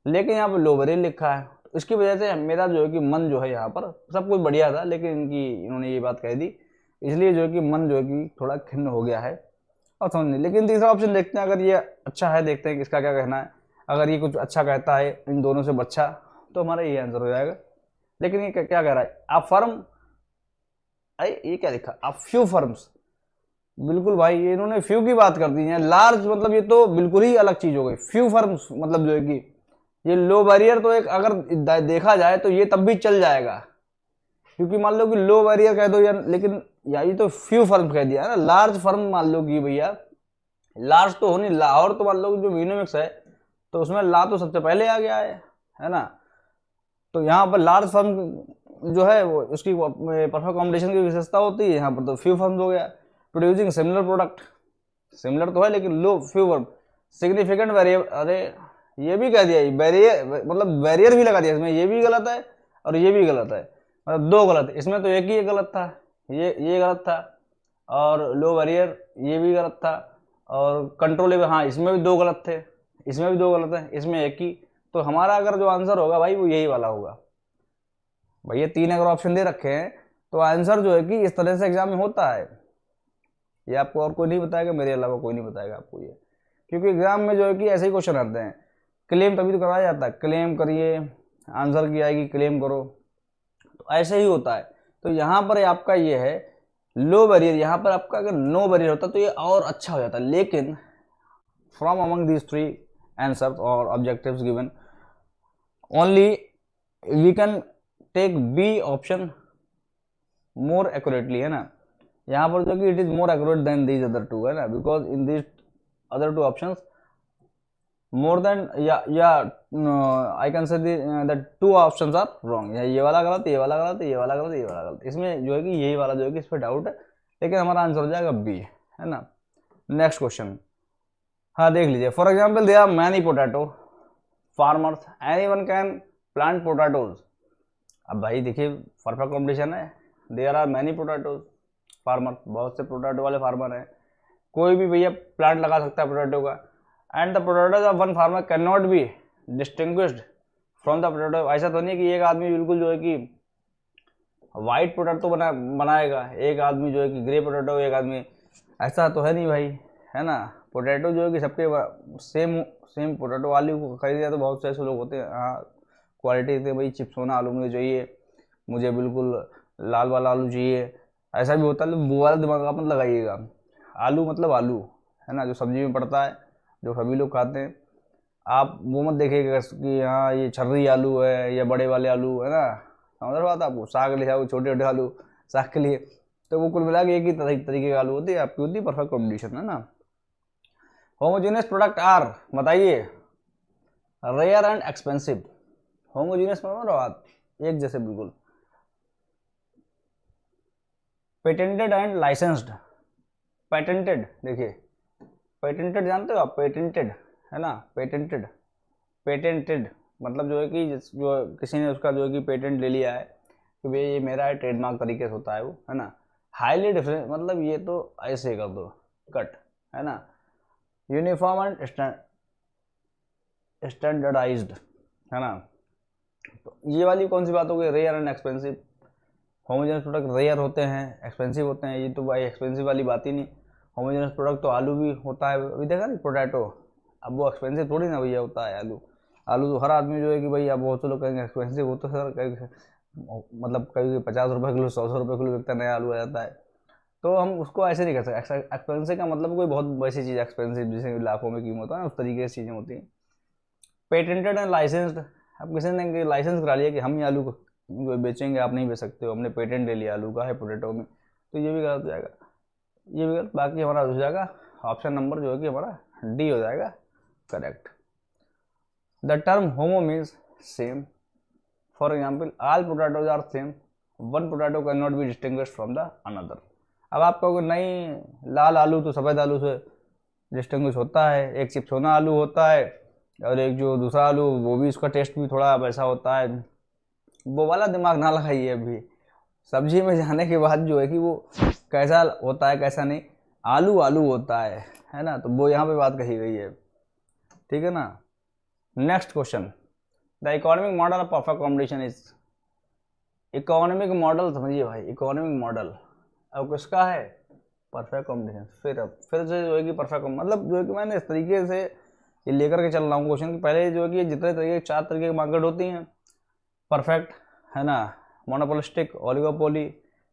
लेकिन यहाँ पर लो बैरियर लिखा है। इसकी वजह से मेरा जो है कि मन जो है यहाँ पर सब कुछ बढ़िया था, लेकिन इन्होंने ये बात कह दी, इसलिए जो है कि मन जो है कि थोड़ा खिन्न हो गया है और समझ नहीं। लेकिन तीसरा ऑप्शन देखते हैं, अगर ये अच्छा है, देखते हैं कि इसका क्या कहना है। अगर ये कुछ अच्छा कहता है इन दोनों से बच्चा, तो हमारा ये आंसर हो जाएगा। लेकिन ये क्या कह रहा है, आप फर्म, अरे ये क्या लिखा, आप फ्यू फर्म्स, बिल्कुल भाई ये इन्होंने फ्यू की बात कर दी है, लार्ज मतलब ये तो बिल्कुल ही अलग चीज हो गई। फ्यू फर्म्स मतलब जो है कि ये लो बैरियर तो एक अगर देखा जाए तो ये तब भी चल जाएगा, क्योंकि मान लो कि लो बैरियर कह दो यार, लेकिन यार ये तो फ्यू फर्म कह दिया है ना। लार्ज फर्म मान लो कि भैया लार्ज तो हो नहीं, लाहौर तो मान लो जो मीनोमिक्स है तो उसमें ला तो सबसे पहले आ गया है ना। तो यहाँ पर लार्ज फर्म जो है वो उसकी परफेक्ट कॉम्बिनेशन की विशेषता होती है, यहाँ पर तो फ्यू फर्म हो गया। प्रोड्यूसिंग सिमिलर प्रोडक्ट, सिमिलर तो है लेकिन लो फ्यू फर्म। सिग्निफिकेंट वेरिएबल, अरे ये भी कह दिया, बैरियर मतलब बैरियर भी लगा दिया इसमें, ये भी गलत है और ये भी गलत है, मतलब दो गलत है। इसमें तो एक ही गलत था, ये गलत था, और लो बैरियर ये भी गलत था, और कंट्रोलेबल हाँ इसमें भी दो गलत थे, इसमें भी दो गलत है, इसमें एक ही। तो हमारा अगर जो आंसर होगा भाई वो यही वाला होगा। भाई ये तीन अगर ऑप्शन दे रखे हैं तो आंसर जो है कि इस तरह से एग्जाम में होता है। ये आपको और कोई नहीं बताएगा, मेरे अलावा कोई नहीं बताएगा आपको ये, क्योंकि एग्जाम में जो है कि ऐसे ही क्वेश्चन आते हैं। क्लेम तभी तो कराया जाता है, क्लेम करिए, आंसर की आएगी क्लेम करो। तो ऐसे ही होता है। तो यहाँ पर आपका ये है लो बैरियर, यहाँ पर आपका अगर नो बैरियर होता तो ये और अच्छा हो जाता, लेकिन फ्रॉम अमंग दीज 3 आंसर्स और objectives given only we can take B option more accurately, है ना। यहाँ पर जो कि it is more accurate than these other two, है ना, because in these other two options more than या I can say that 2 options are wrong. ये वाला गलत, ये वाला गलत, ये वाला गलत, ये वाला गलत। इसमें जो है कि यही वाला जो है कि इस पर डाउट है, लेकिन हमारा आंसर हो जाएगा बी, है ना। नेक्स्ट क्वेश्चन, हाँ देख लीजिए। For example they are many potato farmers, any one can plant potatoes. अब भाई देखिए परफेक्ट कॉम्पिटिशन है, there are many potatoes farmers, बहुत से पोटैटो वाले फार्मर हैं, कोई भी भैया प्लांट लगा सकता है पोटैटो का। And the potatoes of one farmer can not be distinguished from the potato. ऐसा तो नहीं कि एक आदमी बिल्कुल जो है कि वाइट पोटैटो बनाएगा, एक आदमी जो है कि ग्रे पोटैटो, एक आदमी, ऐसा तो है नहीं भाई, है ना। पोटैटो जो है कि सबके सेम पोटैटो आलू को खरीदे तो बहुत से ऐसे लोग होते हैं, हाँ क्वालिटी देते हैं, भाई चिप्सोना आलू मुझे चाहिए, मुझे बिल्कुल लाल वाला आलू चाहिए, ऐसा भी होता है। वो वाला दिमाग आप मत लगाइएगा। आलू मतलब आलू, है ना, जो सब्जी में पड़ता है, जो सभी लोग खाते हैं। आप वो मत देखिएगा कि हाँ ये छर्री आलू है या बड़े वाले आलू, है ना, समझ रहे बात। आपको साग ले जाओ, छोटे छोटे आलू साग के लिए, तो वो कुल मिला के एक ही तरीके का आलू होती है आपकी, होती है परफेक्ट कॉम्बिनेशन, है ना। होमोजेनियस प्रोडक्ट आर, बताइए, रेयर एंड एक्सपेंसिव। होमोजेनियस में बात एक जैसे बिल्कुल। Patented and licensed. पेटेंटेड, देखिए पेटेंटेड जानते हो आप, पेटेंटेड, है ना, पेटेंटेड, पेटेंटेड मतलब जो है कि जो किसी ने उसका जो है कि पेटेंट ले लिया है कि भाई ये मेरा है, ट्रेडमार्क तरीके से होता है वो, है ना। हाईली डिफरेंस मतलब ये तो ऐसे कर दो कट, है ना। यूनिफॉर्म एंड स्टैंडर्डाइज्ड, है ना। तो ये वाली कौन सी बात हो गई, rare and expensive. Homogeneous product rare होते हैं, एक्सपेंसिव होते हैं, ये तो भाई एक्सपेंसिव वाली बात ही नहीं। होमोजेनियस प्रोडक्ट तो आलू भी होता है, अभी देखा नहीं पोटैटो, अब वो एक्सपेंसिव थोड़ी ना भैया होता है आलू। आलू तो हर आदमी जो है कि भाई अब बहुत से लोग कहेंगे एक्सपेंसिव हो, तो सर कहीं मतलब कभी 50 रुपये किलो, 100 रुपये किलो बिकता नया आलू आ जाता है। तो हम उसको ऐसे नहीं कर सकते। एक्सपेंसिव का मतलब कोई बहुत वैसी चीज़ एक्सपेंसिव जिसे लाखों में कीमत होता है, उस तरीके से चीज़ें होती हैं। पेटेंटेड एंड लाइसेंस्ड, अब किसी ने लाइसेंस करा लिया कि हम ये आलू को बेचेंगे, आप नहीं बेच सकते हो, हमने पेटेंट ले लिया आलू का है पोटैटो में, तो ये भी गलत हो जाएगा, ये भी गलत। बाकी हमारा हो जाएगा ऑप्शन नंबर जो है कि हमारा डी हो जाएगा correct. The term homo means same. For example all potatoes are same, one potato can not be distinguished from the another. अब आप कहोगे नहीं, लाल आलू तो सफ़ेद आलू से डिस्टिंग्विश होता है, एक चिप्सोना आलू होता है और एक जो दूसरा आलू वो भी, उसका टेस्ट भी थोड़ा वैसा होता है। वो वाला दिमाग ना लगाइए, अभी सब्जी में जाने के बाद जो है कि वो कैसा होता है कैसा नहीं, आलू आलू होता है ना। तो वो यहाँ पे बात कही गई है, ठीक है ना। Next question, the economic model of perfect competition is. Economic model समझिए भाई, इकोनॉमिक मॉडल अब किसका है, परफेक्ट कॉम्पिटिशन। फिर से जो है कि परफेक्ट मतलब जो है कि मैंने इस तरीके से ये लेकर के चल रहा हूँ क्वेश्चन कि पहले जो है कि जितने तरीके 4 तरीके की मार्केट होती हैं, परफेक्ट, है ना, मोनोपोलिस्टिक, ओलिगोपोली,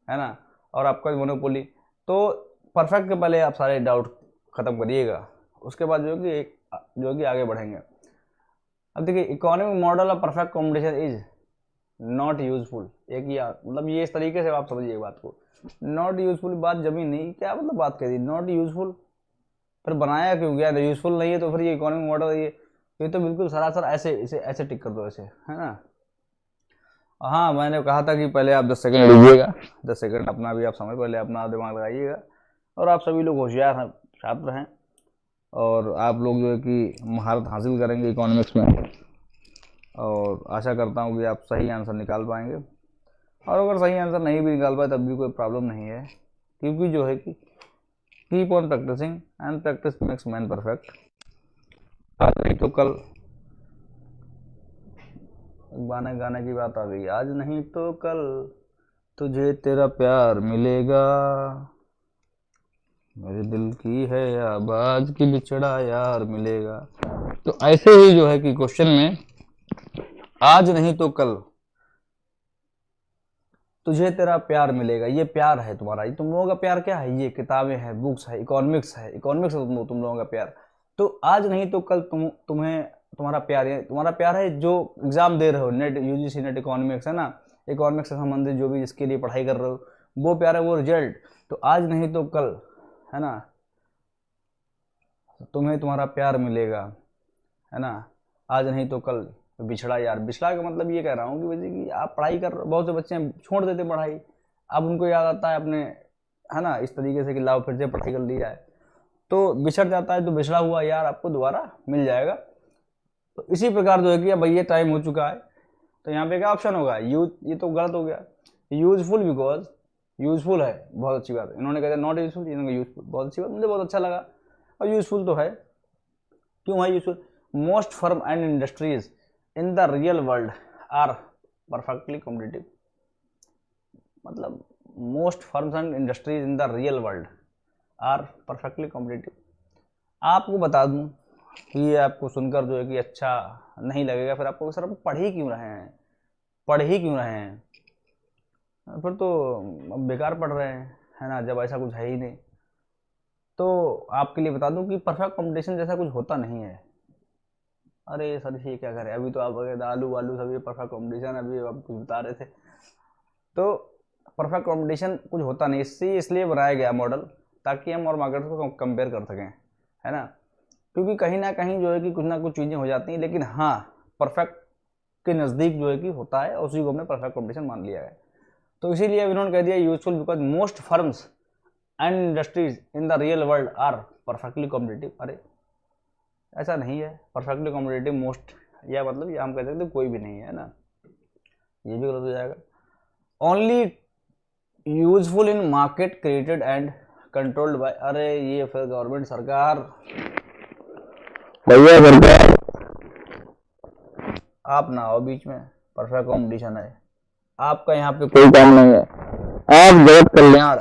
है ना, और आपका मोनोपोली। तो परफेक्ट के पहले आप सारे डाउट खत्म करिएगा, उसके बाद जो है कि आगे बढ़ेंगे। अब देखिए, economic model of perfect competition is not useful. एक ही मतलब ये इस तरीके से आप समझिए बात को, नॉट यूजफुल बात जमी नहीं, क्या मतलब बात कह दी, नॉट यूजफुल, फिर बनाया क्यों गया, यूजफुल नहीं है तो फिर ये इकोनॉमिक मॉडल ये तो बिल्कुल सरासर ऐसे इसे ऐसे टिक कर दो ऐसे, है ना। हाँ मैंने कहा था कि पहले आप 10 सेकंड लीजिएगा, 10 सेकंड अपना भी आप समझ, पहले अपना दिमाग लगाइएगा। और आप सभी लोग होशियार हैं, छात्र हैं, और आप लोग जो है कि महारत हासिल करेंगे इकोनॉमिक्स में, और आशा करता हूँ कि आप सही आंसर निकाल पाएंगे। और अगर सही आंसर नहीं भी निकाल पाए तब भी कोई प्रॉब्लम नहीं है, क्योंकि जो है कि keep on practising and practice makes man perfect. आज नहीं तो कल, गाने की बात आ गई, आज नहीं तो कल तुझे तेरा प्यार मिलेगा, मेरे दिल की है आवाज की बिछड़ा यार मिलेगा। तो ऐसे ही जो है कि क्वेश्चन में आज नहीं तो कल तुझे तेरा प्यार मिलेगा। ये प्यार है तुम्हारा, ये तुम लोगों का प्यार क्या है? ये किताबें हैं, बुक्स है, इकोनॉमिक्स है, इकोनॉमिक्स है तुम लोगों का प्यार। तो आज नहीं तो कल तुम्हें तुम्हारा प्यार है, तुम्हारा प्यार है जो एग्जाम दे रहे हो, नेट यूजीसी नेट इकोनॉमिक्स है ना, इकोनॉमिक्स से संबंधित जो भी जिसके लिए पढ़ाई कर रहे हो, वो प्यार है, वो रिजल्ट। तो आज नहीं तो कल, है ना, तुम्हें तुम्हारा प्यार मिलेगा, है ना। आज नहीं तो कल बिछड़ा यार। बिछड़ा का मतलब ये कह रहा हूँ कि वैसे कि आप पढ़ाई कर, बहुत से बच्चे छोड़ देते पढ़ाई, अब उनको याद आता है अपने, है ना, इस तरीके से कि लाओ फिर से पढ़ाई कर ली जाए, तो बिछड़ जाता है। तो बिछड़ा हुआ यार आपको दोबारा मिल जाएगा। तो इसी प्रकार जो है कि अब ये टाइम हो चुका है, तो यहाँ पे क्या ऑप्शन होगा? यूज, ये तो गलत हो गया। यूजफुल, बिकॉज यूजफुल है, बहुत अच्छी बात है। इन्होंने कहते नॉट यूजफुल, इन्होंने यूजफुल, बहुत अच्छी बात, मुझे बहुत अच्छा लगा। और यूजफुल तो है, क्यों है useful? Most firm and industries in the real world are perfectly competitive. मतलब most firms and industries in the real world are perfectly competitive. आपको बता दूं कि ये आपको सुनकर जो है कि अच्छा नहीं लगेगा, फिर आपको सर आप पढ़ ही क्यों रहे हैं, पढ़ ही क्यों रहे हैं, फिर तो अब बेकार पढ़ रहे हैं, है ना, जब ऐसा कुछ है ही नहीं। तो आपके लिए बता दूं कि परफेक्ट कंपटीशन जैसा कुछ होता नहीं है। अरे सर ये क्या करें, अभी तो आप आलू वालू सभी परफेक्ट कंपटीशन, अभी आप कुछ बता रहे थे। तो परफेक्ट कंपटीशन कुछ होता नहीं, इसलिए बनाया गया मॉडल, ताकि हम और मार्केट को कंपेयर कर सकें, है ना। क्योंकि कहीं ना कहीं जो है कि कुछ ना कुछ चीज़ें हो जाती हैं, लेकिन हाँ परफेक्ट के नज़दीक जो है कि होता है, उसी को हमने परफेक्ट कंपटीशन मान लिया है। तो इसीलिए अब इन्होंने कह दिया useful because most firms and industries in the real world are perfectly competitive. अरे ऐसा नहीं है, परफेक्टली कॉम्पिटिटिव मोस्ट, या मतलब ये हम कह सकते कोई भी नहीं है ना, ये भी गलत हो जाएगा। Only useful in market created and controlled by. अरे ये फिर गवर्नमेंट सरकार, भैया सरकार आप ना आओ बीच में, परफेक्ट कॉम्पिटिशन है, आपका यहाँ पे कोई काम नहीं है। आप जगत कल्याण,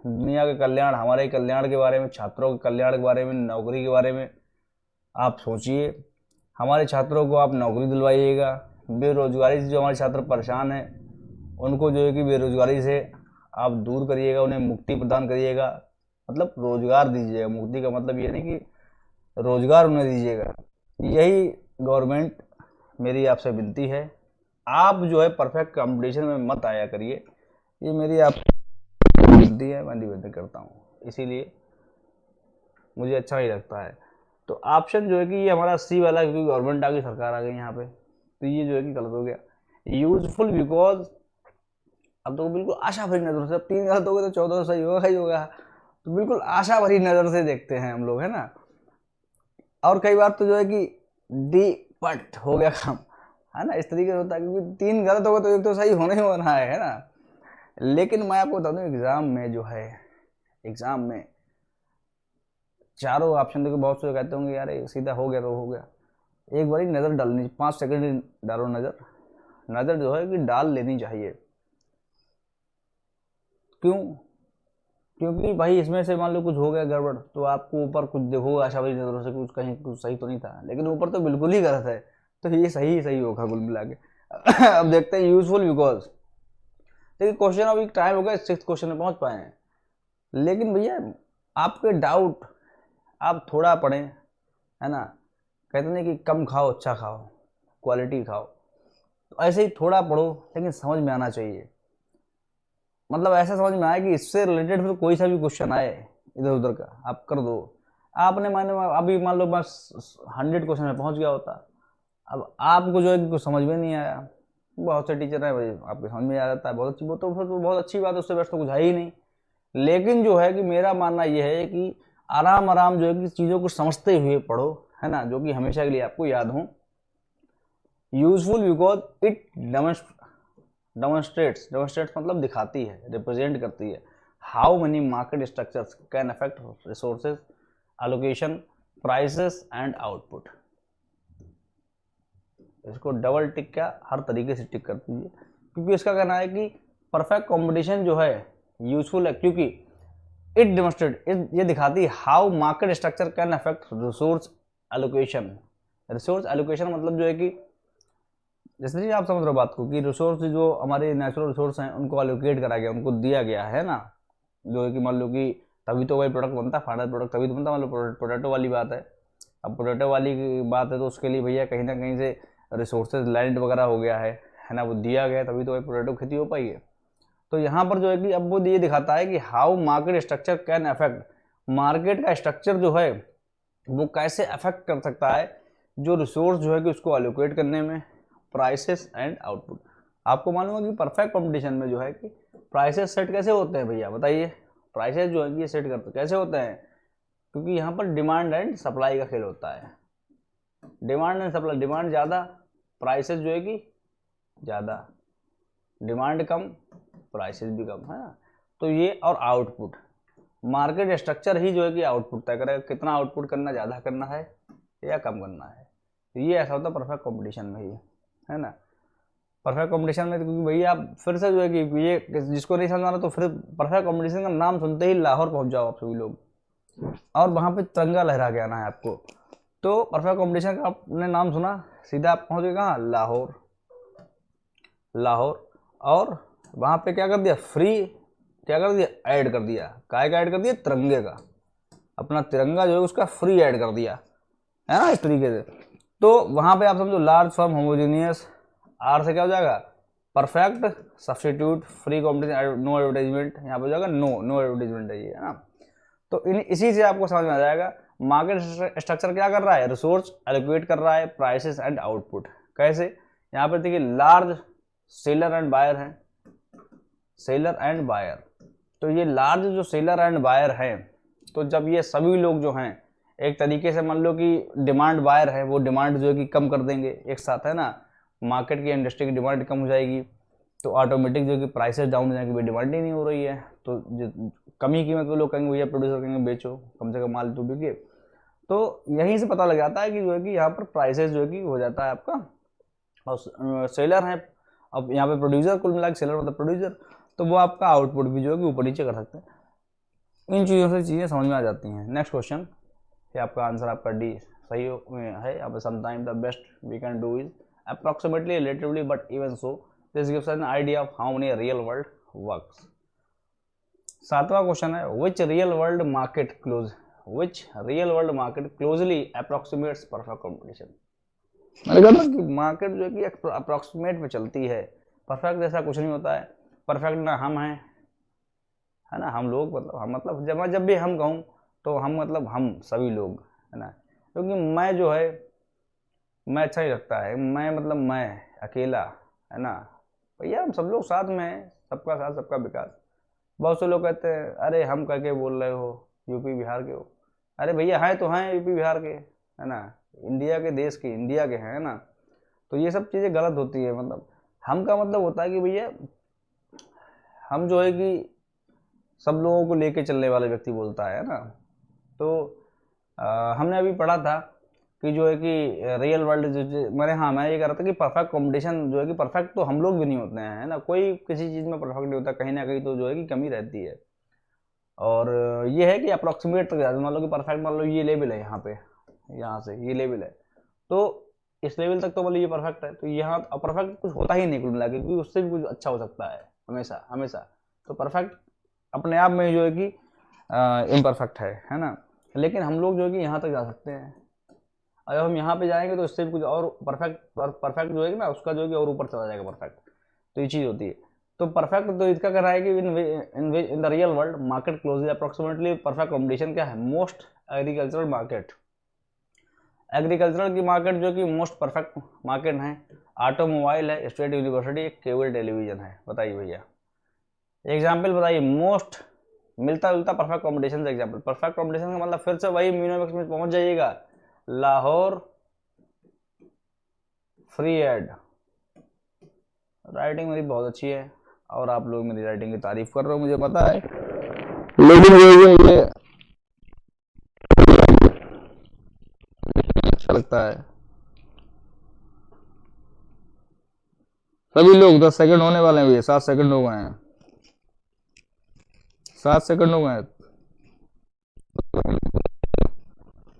दुनिया के कल्याण, हमारे कल्याण के बारे में, छात्रों के कल्याण के बारे में, नौकरी के बारे में आप सोचिए। हमारे छात्रों को आप नौकरी दिलवाइएगा, बेरोजगारी से जो हमारे छात्र परेशान हैं उनको जो है कि बेरोजगारी से आप दूर करिएगा, उन्हें मुक्ति प्रदान करिएगा, मतलब रोजगार दीजिएगा। मुक्ति का मतलब ये नहीं कि रोजगार उन्हें दीजिएगा। यही गवर्नमेंट मेरी आपसे विनती है। आप जो है परफेक्ट कंपटीशन में मत आया करिए, ये मेरी आप विनती है, मैं निवेदन करता हूँ, इसीलिए मुझे अच्छा ही लगता है। तो ऑप्शन जो है कि ये हमारा सी वाला, क्योंकि गवर्नमेंट आ गई, सरकार आ गई यहाँ पे, तो ये जो है कि गलत हो गया। यूजफुल बिकॉज, अब तो बिल्कुल आशा भरी नज़र से, अब 3 गलत हो गए तो 14 सही होगा ही होगा, तो बिल्कुल आशा भरी नज़र से देखते हैं हम लोग, है ना। और कई बार तो जो है कि डी पट हो गया काम, है ना, इस तरीके से होता है, क्योंकि 3 गलत हो गए तो एक तो सही होने ही होना है ना। लेकिन मैं आपको बता दूं एग्जाम में जो है, एग्जाम में चारों ऑप्शन देखो, बहुत से कहते होंगे यार सीधा हो गया तो हो गया, एक बार नज़र डालनी, 5 सेकंड डालो नज़र, नज़र जो है कि डाल लेनी चाहिए। क्यों? क्योंकि भाई इसमें से मान लो कुछ हो गया गड़बड़, तो आपको ऊपर कुछ देखो आशा भाई नज़रों से कुछ कहीं कुछ सही तो नहीं था, लेकिन ऊपर तो बिल्कुल ही गलत है, तो ये सही ही सही होगा कुल मिला के। अब देखते हैं यूजफुल बिकॉज, देखिए क्वेश्चन अभी टाइम हो गया, 6th क्वेश्चन में पहुंच पाए हैं, लेकिन भैया आपके डाउट आप थोड़ा पढ़ें, है ना, कहते नहीं कि कम खाओ अच्छा खाओ, क्वालिटी खाओ, तो ऐसे ही थोड़ा पढ़ो, लेकिन समझ में आना चाहिए। मतलब ऐसा समझ में आए कि इससे रिलेटेड फिर कोई सा भी क्वेश्चन आए इधर उधर का आप कर दो। आपने माने अभी मान लो बस 100 क्वेश्चन में पहुंच गया होता, अब आपको जो है कुछ समझ में नहीं आया, बहुत से टीचर है भाई आपके समझ में आ जाता है, बहुत अच्छी, वो तो फिर तो बहुत अच्छी बात है, उससे बेस्ट तो कुछ है ही नहीं। लेकिन जो है कि मेरा मानना यह है कि आराम आराम जो है कि चीज़ों को समझते हुए पढ़ो, है ना, जो कि हमेशा के लिए आपको याद हो। यूजफुल बिकॉज इट डेमोन्स्ट्रेट्स मतलब दिखाती है, रिप्रेजेंट करती है, how many market structures can affect resources allocation prices and output. इसको डबल टिक क्या हर तरीके से टिक कर दीजिए, क्योंकि इसका कहना है कि परफेक्ट कंपटीशन जो है यूजफुल है, क्योंकि इट डेमोन्स्ट्रेट, ये दिखाती है how market structure can affect resource allocation. Resource allocation मतलब जो है कि जैसे जी आप समझ रहे हो बात को कि रिसोर्स जो हमारे नेचुरल रिसोर्स हैं उनको अलोकेट करा गया, उनको दिया गया है ना, जो है कि मान लो कि तभी तो वही प्रोडक्ट बनता है, फाइनल प्रोडक्ट तभी तो बनता है। मान लो पोटैटो वाली बात है, अब पोटैटो वाली की बात है तो उसके लिए भैया कहीं ना कहीं से रिसोर्सेज लैंड वगैरह हो गया है ना, वो दिया गया तभी तो वही पोटैटो खेती हो पाई है। तो यहाँ पर जो है कि अब वो ये दिखाता है कि how market structure can affect, market का स्ट्रक्चर जो है वो कैसे अफेक्ट कर सकता है जो रिसोर्स जो है कि उसको एलोकेट करने में, प्राइसेस एंड आउटपुट। आपको मालूम है कि परफेक्ट कंपटीशन में जो है कि प्राइसेस सेट कैसे होते हैं भैया बताइए, प्राइसेस जो है कि ये सेट करते कैसे होते हैं, क्योंकि यहाँ पर डिमांड एंड सप्लाई का खेल होता है। डिमांड एंड सप्लाई, डिमांड ज़्यादा, प्राइसेस जो है कि ज़्यादा, डिमांड कम, प्राइसेस भी कम, है ना। तो ये और आउटपुट, मार्केट स्ट्रक्चर ही जो है कि आउटपुट तय करेगा, कितना आउटपुट करना, ज़्यादा करना है या कम करना है। तो ये ऐसा होता है परफेक्ट कंपटीशन में ही, है ना। परफेक्ट कंपटीशन में, क्योंकि भैया आप फिर से जो है कि ये जिसको नहीं समझ आ रहा तो फिर परफेक्ट कंपटीशन का नाम सुनते ही लाहौर पहुंच जाओ आप सभी लोग, और वहाँ पे तिरंगा लहरा के आना है आपको। तो परफेक्ट कंपटीशन का आपने नाम सुना, सीधा आप पहुँच गए कहाँ, लाहौर। लाहौर, और वहाँ पे क्या कर दिया, फ्री क्या कर दिया, ऐड कर दिया, काय का ऐड कर दिया, तिरंगे का, अपना तिरंगा जो है उसका फ्री ऐड कर दिया, है ना, इस तरीके से। तो वहाँ पे आप समझो लार्ज फॉर्म होमोजेनियस, आर से क्या हो जाएगा, perfect, substitute, free competition, no advertisement, यहाँ पे हो जाएगा नो एडवर्टाइजमेंट है ये, है ना। तो इसी से आपको समझ में आ जाएगा मार्केट स्ट्रक्चर क्या कर रहा है, रिसोर्स एलोकेट कर रहा है, प्राइसेस एंड आउटपुट कैसे। यहाँ पे देखिए लार्ज सेलर एंड बायर है, सेलर एंड बायर। तो ये लार्ज जो सेलर एंड बायर हैं, तो जब ये सभी लोग जो हैं एक तरीके से मान लो कि डिमांड बायर है, वो डिमांड जो है कि कम कर देंगे एक साथ, है ना, मार्केट की इंडस्ट्री की डिमांड कम हो जाएगी, तो ऑटोमेटिक जो है कि प्राइसेस डाउन हो जाएंगे, डिमांड ही नहीं हो रही है, तो कमी कीमत पे लोग कहेंगे भैया प्रोड्यूसर कहेंगे बेचो, कम से कम माल तो बिके। तो यहीं से पता लग जाता है कि जो है कि यहाँ पर प्राइसेस जो है कि हो जाता है आपका, और सेलर है, अब यहाँ पे प्रोड्यूसर, कुल मिला के सेलर मतलब प्रोड्यूसर, तो वो आपका आउटपुट भी जो है कि ऊपर नीचे कर सकते हैं। इन चीज़ों से चीज़ें समझ में आ जाती हैं। नेक्स्ट क्वेश्चन, ये आपका आंसर आपका डी सही है। अब sometime the best we can do is approximately relatively but even so this gives an idea of how many real world works. सातवां क्वेश्चन है which real world market closely approximates perfect competition. मैंने कहा कि market जो है कि approximate में चलती है, परफेक्ट जैसा कुछ नहीं होता है। परफेक्ट ना हम हैं, है ना, हम लोग मतलब जब भी हम कहूँ तो हम मतलब हम सभी लोग, है ना, क्योंकि मैं जो है मैं अच्छा ही लगता है, मैं मतलब मैं अकेला, है ना, भैया हम सब लोग साथ में हैं, सबका साथ सबका विकास। बहुत से लोग कहते हैं अरे हम कह के बोल रहे हो, यूपी बिहार के हो, अरे भैया हैं तो हैं यूपी बिहार के, है ना, इंडिया के, देश के, इंडिया के हैं, है ना। तो ये सब चीज़ें गलत होती है, मतलब हम का मतलब होता है कि भैया हम जो है कि सब लोगों को लेके चलने वाले व्यक्ति बोलता है ना। तो हमने अभी पढ़ा था कि जो है कि रियल वर्ल्ड मैं ये कह रहा था कि परफेक्ट कंपटीशन जो है कि परफेक्ट तो हम लोग भी नहीं होते हैं, है ना, कोई किसी चीज़ में परफेक्ट नहीं होता, कहीं ना कहीं तो जो है कि कमी रहती है। और ये है कि अप्रॉक्सीमेट तक मान लो कि परफेक्ट, मान लो ये लेवल है यहाँ पे, यहाँ से ये लेवल है, तो इस लेवल तक तो मतलब ये परफेक्ट है, तो यहाँ परफेक्ट कुछ होता ही नहीं कुल मिला के, क्योंकि उससे भी कुछ अच्छा हो सकता है हमेशा हमेशा। तो परफेक्ट अपने आप में जो है कि इम्परफेक्ट है ना, लेकिन हम लोग जो है कि यहाँ तक जा सकते हैं। अगर हम यहाँ पे जाएंगे तो इससे भी कुछ और परफेक्ट जो है ना उसका जो है कि और ऊपर चला जाएगा परफेक्ट। तो ये चीज़ होती है। तो परफेक्ट तो इसका कह रहा है कि इन the real world market closely approximately perfect competition क्या है, मोस्ट एग्रीकल्चरल मार्केट, एग्रीकल्चरल की मार्केट जो कि मोस्ट परफेक्ट मार्केट है, ऑटोमोबाइल है, स्टेट यूनिवर्सिटी, केबल टेलीविजन है। बताइए भैया एग्जाम्पल बताइए, मोस्ट मिलता जुलता परफेक्ट कॉम्पिटिशन से एग्जाम्पल। परफेक्ट कॉम्पिटिशन का मतलब फिर से वही म्यूनोमिक्स में पहुंच जाइएगा, लाहौर, फ्री एड। राइटिंग मेरी बहुत अच्छी है और आप लोग मेरी राइटिंग की तारीफ कर रहे हो, मुझे पता है, लेकिन मुझे अच्छा लगता है। सभी लोग 10 सेकंड होने वाले हैं भैया, 7 सेकंड हो गए हैं, 7 सेकंड हो गए हैं।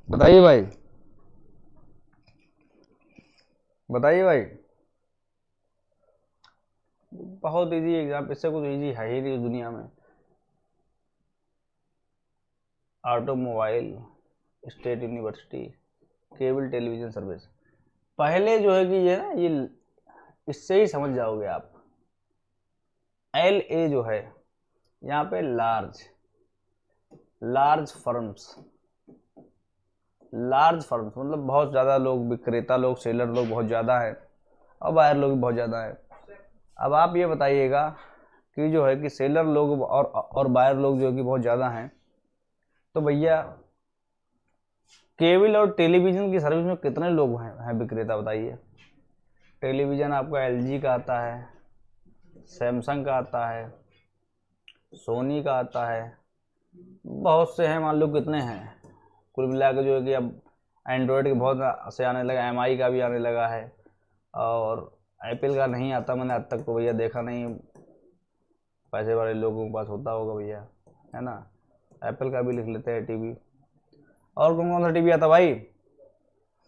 बताइए भाई, बताइए भाई। बहुत इजी एग्जाम, इससे कुछ इजी है ही नहीं इस दुनिया में। Automobile, state university, cable television service. पहले जो है कि ये ना, ये इससे ही समझ जाओगे आप। एल ए जो है यहाँ पे large, large firms, large firms मतलब बहुत ज़्यादा लोग, विक्रेता लोग, सेलर लोग बहुत ज़्यादा है, और बायर लोग भी बहुत ज़्यादा है। अब आप ये बताइएगा कि जो है कि सेलर लोग और बायर लोग जो है कि बहुत ज़्यादा हैं, तो भैया केबल और टेलीविज़न की सर्विस में कितने लोग हैं विक्रेता बताइए। टेलीविज़न आपका एलजी का आता है, सैमसंग का आता है, सोनी का आता है, बहुत से हैं, मान लो कितने हैं। कुल मिला के जो है कि अब एंड्रॉयड के बहुत से आने लगा, एमआई का भी आने लगा है, और एप्पल का नहीं आता, मैंने आज तक तो भैया देखा नहीं, पैसे वाले लोगों के पास होता होगा भैया, है ना। एप्पल का भी लिख लेते हैं टीवी। और कौन कौन सा टीवी आता भाई?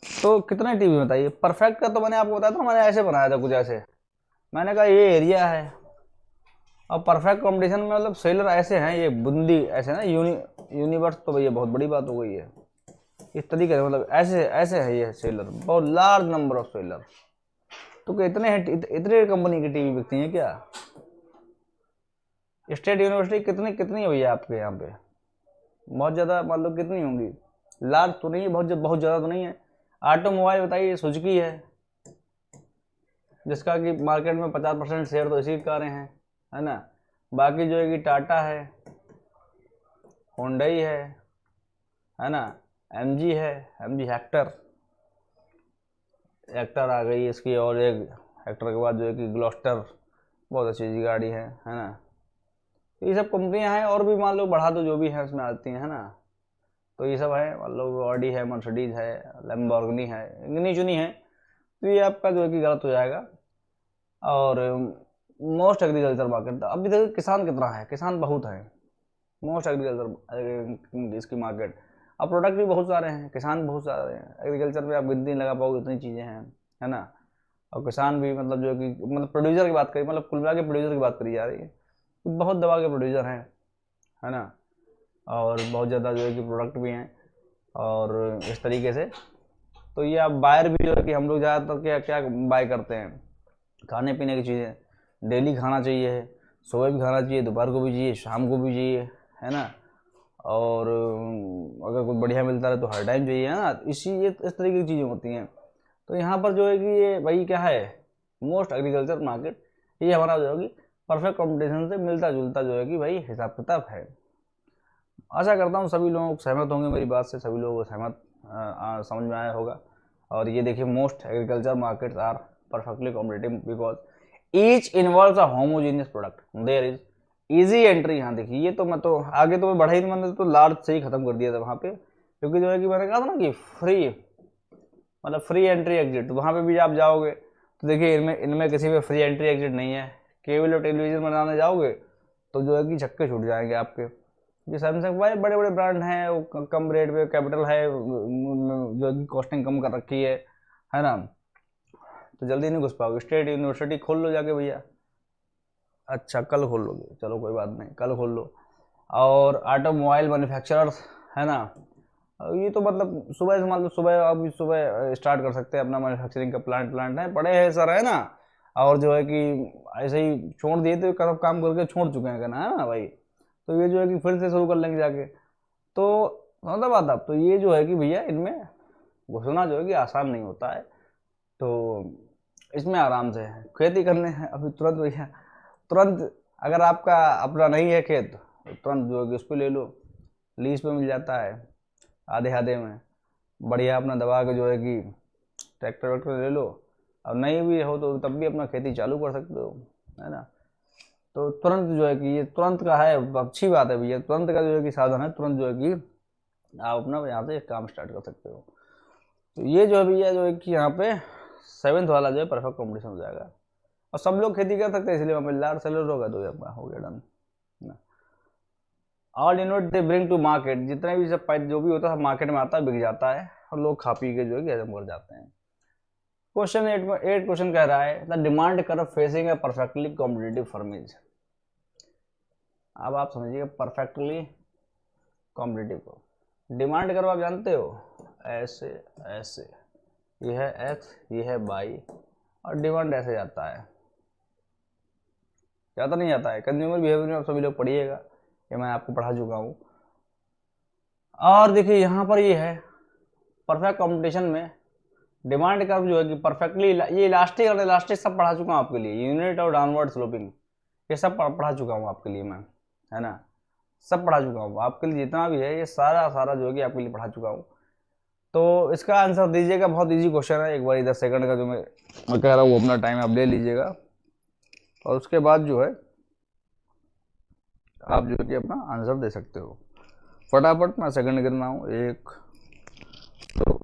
तो कितने टीवी बताइए। परफेक्ट का तो मैंने आपको बताया था, मैंने ऐसे बनाया था कुछ ऐसे, मैंने कहा ये एरिया है, और परफेक्ट कॉम्पिटिशन में मतलब सेलर ऐसे हैं, ये बूंदी ऐसे ना, यूनिवर्स तो भैया बहुत बड़ी बात हो गई है। इस तरीके से मतलब ऐसे ऐसे है ये सेलर, बहुत लार्ज नंबर ऑफ सेलर। तो कितने हैं, इतने कंपनी की टीवी बिकती हैं क्या? स्टेट यूनिवर्सिटी कितनी कितनी है भैया आपके यहाँ पे? बहुत ज़्यादा, मान लो कितनी होंगी, लार्ज तो नहीं है, बहुत बहुत ज़्यादा तो नहीं है। ऑटोमोबाइल बताइए, सुजुकी है, जिसका कि मार्केट में 50% शेयर तो इसी कारें हैं, है ना। बाकी जो है कि टाटा है, होंडई है ना, एमजी है, एमजी हेक्टर, हेक्टर आ गई इसकी, और एक हेक्टर के बाद जो है कि ग्लॉस्टर, बहुत अच्छी गाड़ी है ना। तो ये सब कंपनियां हैं, और भी मान लो बढ़ा दो जो भी है उसमें आती हैं, है ना। तो ये सब है, मान लो ऑडी है, मर्सिडीज है, लैम्बोर्गिनी है, गिनी चुनी है। तो ये आपका जो है कि गलत हो जाएगा। और मोस्ट एग्रीकल्चर मार्केट, अभी देखो किसान कितना है, किसान बहुत है। मोस्ट एग्रीकल्चर इसकी मार्केट, अब प्रोडक्ट भी बहुत सारे हैं, किसान बहुत सारे हैं, एग्रीकल्चर में आप गिनती लगा पाओगे, इतनी चीज़ें हैं, है ना। और किसान भी मतलब जो कि मतलब प्रोड्यूसर की बात करी, मतलब कुल मिला के प्रोड्यूसर की बात करी जा रही है, बहुत दवा के प्रोड्यूसर हैं, है ना। और बहुत ज़्यादा जो है कि प्रोडक्ट भी हैं, और इस तरीके से। तो ये आप बायर भी जो है कि हम लोग ज़्यादातर क्या क्या बाय करते हैं, खाने पीने की चीज़ें। डेली खाना चाहिए, सुबह भी खाना चाहिए, दोपहर को भी चाहिए, शाम को भी चाहिए, है ना। और अगर कुछ बढ़िया मिलता है तो हर टाइम चाहिए, है ना। ये इस तरीके की चीज़ें होती हैं। तो यहाँ पर जो है कि ये भाई क्या है, मोस्ट एग्रीकल्चर मार्केट, ये हमारा जो है कि परफेक्ट कॉम्पिटिशन से मिलता जुलता जो है कि भाई हिसाब किताब है। आशा करता हूँ सभी लोग सहमत होंगे मेरी बात से, सभी लोगों को सहमत समझ में आया होगा। और ये देखिए, most agriculture markets are perfectly competitive because each involves a homogeneous product, there is easy entry. यहाँ देखिए, ये तो मैं तो आगे तो मैं बढ़ा ही नहीं, मैंने तो लार्ज से ही खत्म कर दिया था वहाँ पे, क्योंकि जो है कि मैंने कहा था ना कि फ्री, मतलब फ्री एंट्री एग्जिट, वहाँ पे भी आप जाओगे तो देखिए इनमें इनमें किसी में फ्री एंट्री एग्जिट नहीं है। केबल और टेलीविजन बनाने जाओगे तो जो है कि छक्के छूट जाएंगे आपके। जो सैमसंग भाई बड़े बड़े ब्रांड हैं, वो कम रेट पे, कैपिटल है, जो कि कॉस्टिंग कम कर रखी है ना, तो जल्दी नहीं घुस पाओगे। स्टेट यूनिवर्सिटी खोल लो जाके भैया। अच्छा, कल खोल लोगे, चलो कोई बात नहीं, कल खोल लो। और ऑटोमोबाइल मैन्युफैक्चरर्स, है ना, ये तो मतलब सुबह से मान लो, सुबह आप सुबह स्टार्ट कर सकते हैं अपना मैन्युफैक्चरिंग का प्लांट है, बड़े हैं सर, है ना। और जो है कि ऐसे ही छोड़ दिए तो कब काम करके छोड़ चुके हैं कहना, है ना भाई। तो ये जो है कि फिर से शुरू कर लेंगे जाके। तो समझा बात आप। तो ये जो है कि भैया इनमें घुसना जो है कि आसान नहीं होता है। तो इसमें आराम से है, खेती करने हैं अभी तुरंत भैया, तुरंत। अगर आपका अपना नहीं है खेत तो तुरंत जो है कि उस पर ले लो, लीज पे मिल जाता है आधे आधे में, बढ़िया अपना दबा के जो है कि ट्रैक्टर वैक्टर ले लो। अब नहीं भी हो तो तब भी अपना खेती चालू कर सकते हो, है ना। तो तुरंत जो है कि ये तुरंत का है, अच्छी बात है भैया, तुरंत का जो है कि साधन है, तुरंत जो है कि आप अपना यहाँ से काम स्टार्ट कर सकते हो। तो ये जो है भैया जो है कि यहाँ पे 7th वाला जो है परफेक्ट कॉम्पिटिशन हो जाएगा, और सब लोग खेती कर सकते हैं, इसलिए वहाँ पे लार्ज सेलर होगा तो अपना हो गया done. All invert they bring to market, जितना भी सब जो भी होता है मार्केट में आता है, बिक जाता है, और लोग खा पी के जो है कि हजम कर जाते हैं। क्वेश्चन 8 क्वेश्चन कह रहा है the demand curve facing A perfectly competitive firm is. अब आप समझिए परफेक्टली कॉम्पिटिटिव को डिमांड कर्व आप जानते हो, ऐसे ऐसे, ये है एक्स, ये है वाई, और डिमांड ऐसे जाता है, जाता नहीं जाता है। कंज्यूमर बिहेवियर में आप सभी लोग पढ़िएगा, ये मैं आपको पढ़ा चुका हूँ। और देखिए यहाँ पर ये है परफेक्ट कंपटीशन में डिमांड कर्व जो है कि परफेक्टली, ये इलास्टिक और इलास्टिक सब पढ़ा चुका हूँ आपके लिए, यूनिट और डाउनवर्ड स्लोपिंग ये सब पढ़ा चुका हूँ आपके लिए मैं, है ना, सब पढ़ा चुका हूँ आपके लिए, जितना भी है ये सारा जो है कि आपके लिए पढ़ा चुका हूँ। तो इसका आंसर दीजिएगा, बहुत इजी क्वेश्चन है, एक बार 10 सेकंड का जो मैं कह रहा हूँ वो अपना टाइम आप ले लीजिएगा, और उसके बाद जो है आप जो है कि अपना आंसर दे सकते हो। फटाफट मैं सेकंड गिन रहा हूँ, 1 2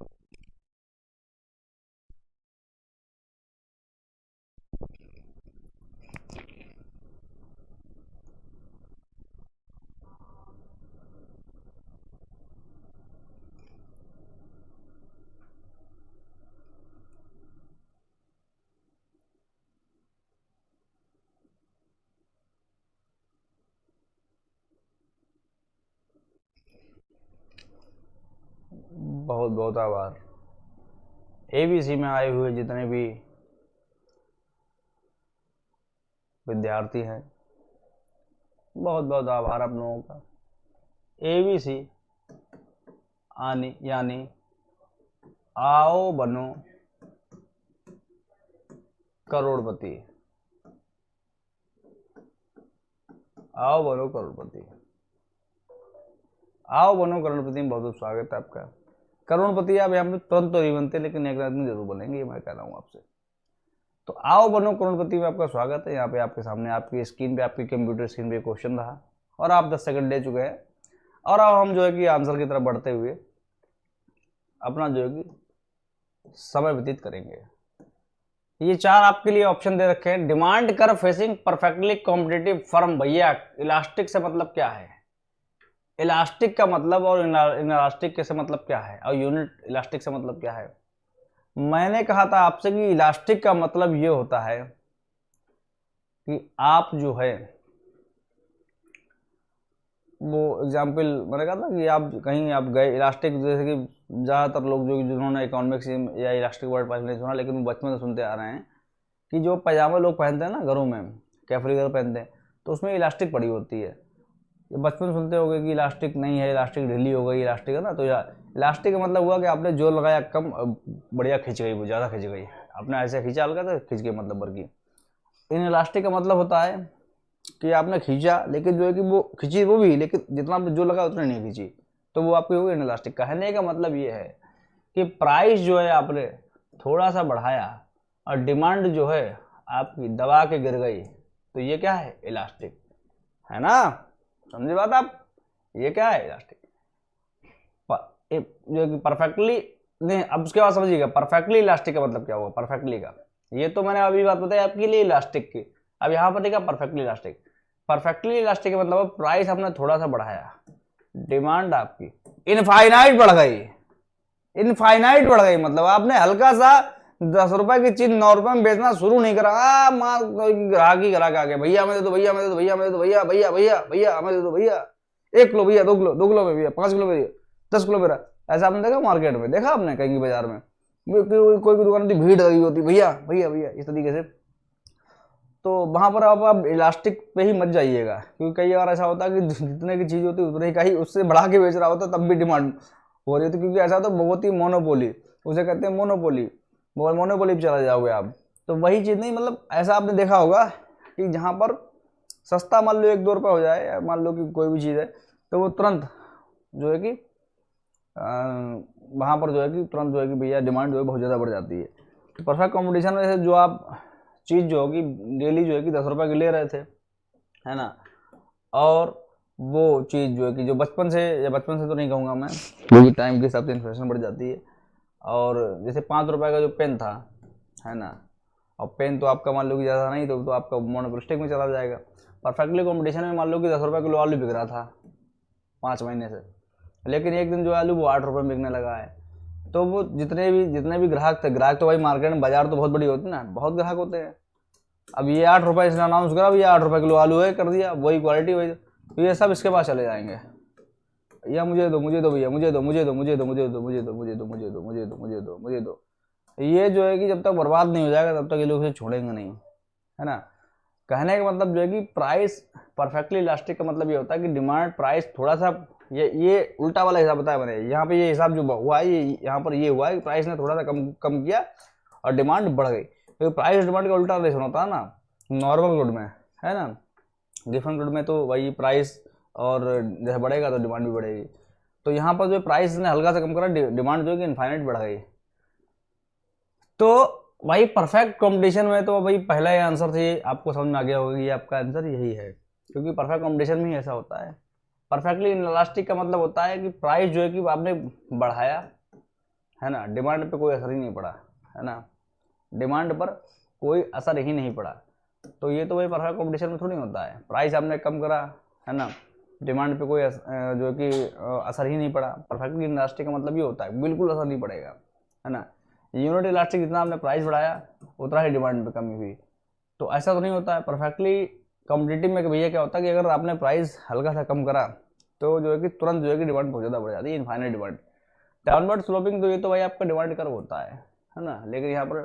बहुत बहुत आभार। ABC में आए हुए जितने भी विद्यार्थी हैं, बहुत बहुत आभार आप लोगों का। ABC यानी आओ बनो करोड़पति, आओ बनो करोड़पति, आओ बनो करोड़पति में बहुत बहुत स्वागत है आपका। करोड़पति आप यहाँ पे तुरंत तो नहीं बनते, लेकिन एक रात में जरूर बनेंगे, ये मैं कह रहा हूँ आपसे। तो आओ बनो करोड़पति में आपका स्वागत है। यहाँ पे आपके सामने आपकी स्क्रीन पे, आपकी कंप्यूटर स्क्रीन पे क्वेश्चन रहा, और आप 10 सेकंड ले चुके हैं, और अब हम जो है कि आंसर की तरफ बढ़ते हुए अपना जो है कि समय व्यतीत करेंगे। ये 4 आपके लिए ऑप्शन दे रखे हैं। Demand curve facing perfectly competitive firm, भैया इलास्टिक से मतलब क्या है, इलास्टिक का मतलब, और इलास्टिक से मतलब क्या है, और यूनिट इलास्टिक से मतलब क्या है। मैंने कहा था आपसे कि इलास्टिक का मतलब ये होता है कि आप जो है वो एग्जाम्पल मैंने कहा था कि आप कहीं आप गए, इलास्टिक जैसे कि ज़्यादातर लोग जो जिन्होंने इकोनॉमिक्स या इलास्टिक वर्ड पढ़ नहीं सुना, लेकिन वो बचपन से सुनते आ रहे हैं कि जो पैजामा लोग पहनते हैं ना घरों में, कैफरी वगैरह पहनते हैं, तो उसमें इलास्टिक पड़ी होती है। ये बचपन सुनते होंगे कि इलास्टिक नहीं है, इलास्टिक ढीली हो गई, इलास्टिक है ना, तो इलास्टिक का मतलब हुआ कि आपने जोर लगाया कम, बढ़िया खिंच गई, वो ज़्यादा खिंच गई, आपने ऐसे खींचा हल्का तो खिंच गई, मतलब भर की। इन इलास्टिक का मतलब होता है कि आपने खींचा, लेकिन जो है कि वो खींची वो भी, लेकिन जितना आपने जो लगा उतना नहीं खींची, तो वो आपकी हो गई इलास्टिक। कहने का मतलब ये है कि प्राइस जो है आपने थोड़ा सा बढ़ाया और डिमांड जो है आपकी दबा के गिर गई, तो ये क्या है, इलास्टिक, है ना, समझे बात आप, ये क्या है, इलास्टिक। जो कि परफेक्टली नहीं, अब उसके बाद समझिएगा परफेक्टली इलास्टिक का मतलब क्या हुआ, परफेक्टली का, ये तो मैंने अभी बात बताई आपके लिए इलास्टिक की। अब यहाँ पर देखा परफेक्टली इलास्टिक, परफेक्टली इलास्टिक का मतलब प्राइस आपने थोड़ा सा बढ़ाया, डिमांड आपकी इनफाइनाइट बढ़ गई, इनफाइनाइट बढ़ गई, मतलब आपने हल्का सा 10 रुपए की चीज 9 रुपए में बेचना शुरू नहीं करा, ग्राहक ही ग्राहक आ गया, भैया हमें दे दो, भैया हमें दे दो, भैया हमें दे दो, भैया भैया भैया भैया हमें दे दो, भैया 1 किलो भैया, 2 किलो, 2 किलो में भैया, 5 किलो में 10 किलो मेरा, ऐसा आपने देखा मार्केट में, देखा आपने कहीं की बाजार में कोई भी दुकान होती भीड़ लगी होती, भैया भैया भैया इस तरीके से। तो वहां पर आप इलास्टिक पे ही मत जाइएगा, क्योंकि कई बार ऐसा होता है कि जितने की चीज होती है उतने का ही उससे बढ़ा के बेच रहा होता है, तब भी डिमांड हो रही होती, क्योंकि ऐसा तो बहुत ही मोनोपोली, उसे कहते हैं मोनोपोली, मोनोपोली पे चला जाओगे आप। तो वही चीज़ नहीं, मतलब ऐसा आपने देखा होगा कि जहाँ पर सस्ता मान लो 1-2 रुपये हो जाए, या मान लो कि कोई भी चीज़ है, तो वो तुरंत जो है कि वहाँ पर जो है कि तुरंत जो है कि भैया डिमांड जो है बहुत ज़्यादा बढ़ जाती है। तो परफेक्ट कॉम्पिटिशन में से जो आप चीज़ जो होगी डेली जो है कि 10 रुपये की ले रहे थे, है ना, और वो चीज़ जो है कि जो बचपन से, या बचपन से तो नहीं कहूँगा मैं, क्योंकि टाइम के हिसाब से इन्फ्लेशन बढ़ जाती है, और जैसे 5 रुपये का जो पेन था, है ना, और पेन तो आपका मान लो कि ज़्यादा नहीं, तो आपका मोनोपोलिस्टिक में चला जाएगा। परफेक्टली कॉम्पिटिशन में मान लो कि 10 रुपये किलो आलू बिक रहा था 5 महीने से, लेकिन एक दिन जो आलू वो 8 रुपये में बिकने लगा है, तो वो जितने भी ग्राहक थे, ग्राहक तो भाई मार्केट में, बाजार तो बहुत बड़ी होती है ना, बहुत ग्राहक होते हैं। अब ये 8 रुपये इसने अनाउंस करा, ये 8 रुपये किलो आलू है, कर दिया, वही क्वालिटी वही, तो ये सब इसके पास चले जाएंगे, या मुझे दो भैया, मुझे दो मुझे दो मुझे दो मुझे दो मुझे दो मुझे दो मुझे दो मुझे दो मुझे दो मुझे दो। ये जो है कि जब तक बर्बाद नहीं हो जाएगा तब तक ये लोग इसे छोड़ेंगे नहीं, है ना। कहने का मतलब जो है कि प्राइस परफेक्टली इलास्टिक का मतलब ये होता है कि डिमांड प्राइस थोड़ा सा, ये उल्टा वाला हिसाब बताया मैंने, यहाँ पे ये हिसाब जो हुआ है, ये यहाँ पर ये हुआ है कि प्राइस ने थोड़ा सा कम किया और डिमांड बढ़ गई, क्योंकि प्राइस डिमांड का उल्टा रिलेशन होता है ना नॉर्मल गुड में, है ना। डिफरेंट गुड में तो वही प्राइस और जैसे बढ़ेगा तो डिमांड भी बढ़ेगी। तो यहाँ पर जो प्राइस ने हल्का सा कम करा, डिमांड जो है कि इनफाइनाइट बढ़ गई। तो भाई परफेक्ट कॉम्पिटिशन में तो भाई पहला ये आंसर थे, आपको समझ में आ गया होगा, ये आपका आंसर यही है, क्योंकि परफेक्ट कॉम्पिटिशन में ही ऐसा होता है। परफेक्टली इनलास्टिक का मतलब होता है कि प्राइस जो है कि आपने बढ़ाया, है ना, डिमांड पे कोई असर ही नहीं पड़ा, है ना, डिमांड पर कोई असर ही नहीं पड़ा। तो ये तो भाई परफेक्ट कॉम्पिटिशन में थोड़ी होता है, प्राइस आपने कम करा, है ना, डिमांड पे कोई जो कि असर ही नहीं पड़ा। परफेक्टली इनलास्टिक का मतलब ये होता है बिल्कुल असर नहीं पड़ेगा, है ना। यूनिट इलास्टिक जितना आपने प्राइस बढ़ाया उतना ही डिमांड में कमी हुई, तो ऐसा तो नहीं होता है। परफेक्टली कॉम्पिटिटिव में भैया क्या होता है कि अगर आपने प्राइस हल्का सा कम करा तो जो है कि तुरंत जो है कि डिमांड बहुत ज़्यादा बढ़ जाती है, इनफाइनाइट डिमांड। डाउनवर्ड स्लोपिंग तो ये तो भाई आपका डिमांड कर्व होता है ना, लेकिन यहाँ पर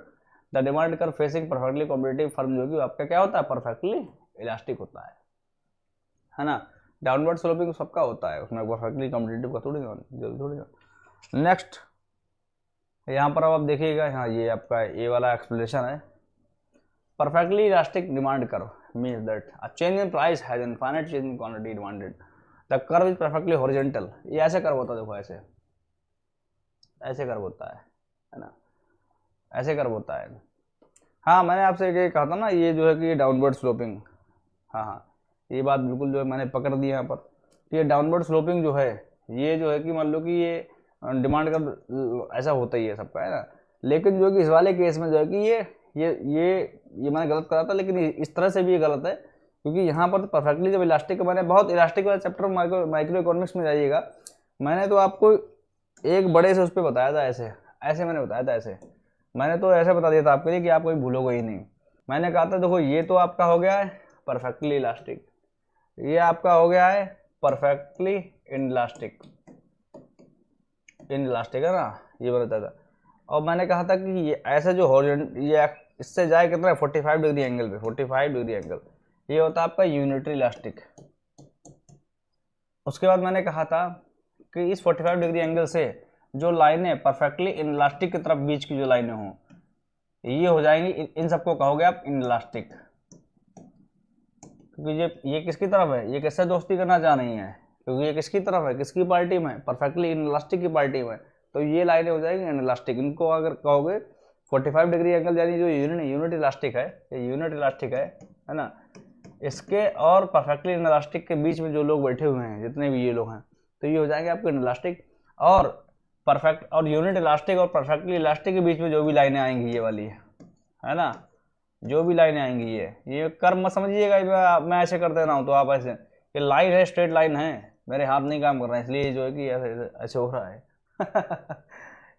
the demand curve facing perfectly competitive firm जो कि आपका क्या होता है, परफेक्टली इलास्टिक होता है ना। डाउनवर्ड स्लोपिंग सबका होता है, उसमें परफेक्टली कॉम्पिटिटिव का थोड़ी। नेक्स्ट यहाँ पर अब आप देखिएगा, हाँ ये आपका ये वाला एक्सप्लेनेशन है। Perfectly elastic demand curve means that a change in price has infinite change in quantity demanded, the curve is perfectly horizontal. ये ऐसे कर्व होता है, देखो ऐसे कर्व होता है ना, ऐसे कर्व होता है। हाँ मैंने आपसे ये कहा था ना, ये जो है कि डाउनवर्ड स्लोपिंग, हाँ ये बात बिल्कुल जो है मैंने पकड़ दी यहाँ पर। तो ये डाउनवर्ड स्लोपिंग जो है, ये जो है कि मान लो कि ये डिमांड का ऐसा होता ही है सबका, है ना। लेकिन जो कि इस वाले केस में जो है कि ये मैंने गलत करा था, लेकिन इस तरह से भी ये गलत है, क्योंकि यहाँ पर परफेक्टली जब इलास्टिक, मैंने बहुत इलास्टिक वाला चैप्टर माइक्रो इकोनॉमिक्स में जाइएगा, मैंने तो आपको एक बड़े से उस पर बताया था, ऐसे मैंने बताया था, मैंने तो ऐसे बता दिया था आपके लिए कि आप कोई भूलोगे ही नहीं। मैंने कहा था देखो ये तो आपका हो गया है परफेक्टली इलास्टिक, ये आपका हो गया है परफेक्टली इनलास्टिक, है ना, ये बताया था। और मैंने कहा था कि ये ऐसे जो ये इससे जाए कितना 45 डिग्री एंगल पे, 45 डिग्री एंगल, ये होता है आपका यूनिटरी इलास्टिक। उसके बाद मैंने कहा था कि इस 45 डिग्री एंगल से जो लाइनें परफेक्टली इनलास्टिक की तरफ बीच की जो लाइनें हों, ये हो जाएंगी, इन सबको कहोगे आप इनलास्टिक। क्योंकि ये किसकी तरफ है, ये किससे दोस्ती करना चाह रही है, क्योंकि ये किसकी तरफ है, किसकी पार्टी में, परफेक्टली इनलास्टिक की पार्टी में, तो ये लाइनें हो जाएंगी इनलास्टिक। इनको अगर कहोगे 45 डिग्री एंगल, यानी जो यूनिट इलास्टिक है, ये यूनिट इलास्टिक है ना, इसके और परफेक्टली इनलास्टिक के बीच में जो लोग बैठे हुए हैं, जितने भी ये लोग हैं, तो ये हो जाएंगे आपके इनलास्टिक। और परफेक्ट और यूनिट इलास्टिक और परफेक्टली इलास्टिक के बीच में जो भी लाइनें आएंगी, ये वाली है ना, जो भी लाइनें आएंगी, ये कर्व मत समझिएगा मैं ऐसे कर दे रहा हूँ तो आप ऐसे, ये लाइन है, स्ट्रेट लाइन है, मेरे हाथ नहीं काम कर रहे हैं इसलिए जो है कि ऐसे हो रहा है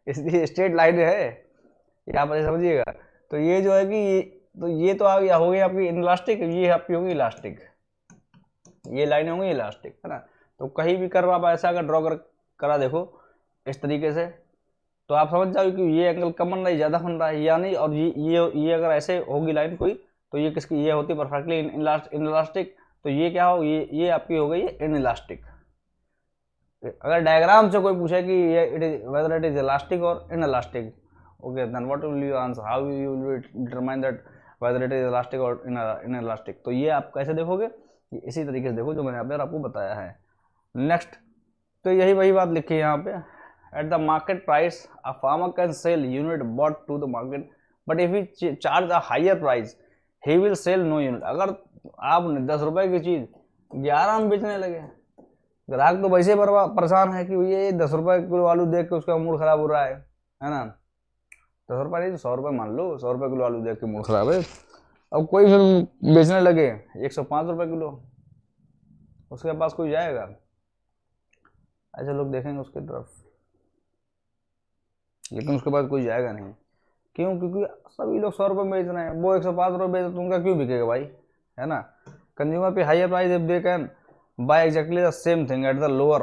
इसलिए स्ट्रेट लाइन है, ये आप ऐसे समझिएगा। तो ये जो है कि तो ये तो आप हो गई आपकी इनलास्टिक, ये आपकी होगी इलास्टिक, ये लाइनें होंगी इलास्टिक, है ना। तो कहीं भी कर्व आप ऐसा अगर ड्रॉ करा देखो इस तरीके से, तो आप समझ जाओ कि ये एंगल कम बन रहा है, ज़्यादा बन रहा है या नहीं। और ये अगर ऐसे होगी लाइन कोई, तो ये किसकी, ये होती परफेक्टली इनलास्टिक। तो ये क्या हो, ये आपकी हो गई इन इलास्टिक। अगर डायग्राम से कोई पूछे कि ये वेदर इट इज इलास्टिक और inelastic, okay then what will you answer, how you will determine that whether it is elastic और इन इलास्टिक। तो ये आप कैसे देखोगे, इसी तरीके से देखो जो मैंने आपको बताया है। नेक्स्ट, तो यही वही बात लिखी है यहाँ पे, at the market price a farmer can sell unit bought to the market, but if he charge a higher price he will sell no unit। अगर आपने 10 रुपए की चीज 11 में बेचने लगे, ग्राहक तो वैसे परेशान है कि ये 10 रुपए किलो आलू देख के उसका मूड खराब हो रहा है ना। 10 रुपए नहीं 100 रुपए मान लो, 100 रुपए किलो आलू देख के मूड खराब है। अब कोई फिर बेचने लगे 105 रुपए किलो, उसके पास कोई जाएगा, ऐसे लोग देखेंगे उसकी तरफ। लेकिन उसके बाद कोई जाएगा नहीं। क्यों? क्योंकि सभी लोग 100 रुपये में बेच रहे हैं, वो 105 रुपये बेच रहे, तो उनका क्यों बिकेगा भाई, है ना। Consumer pay higher price if they can buy exactly the same thing at the lower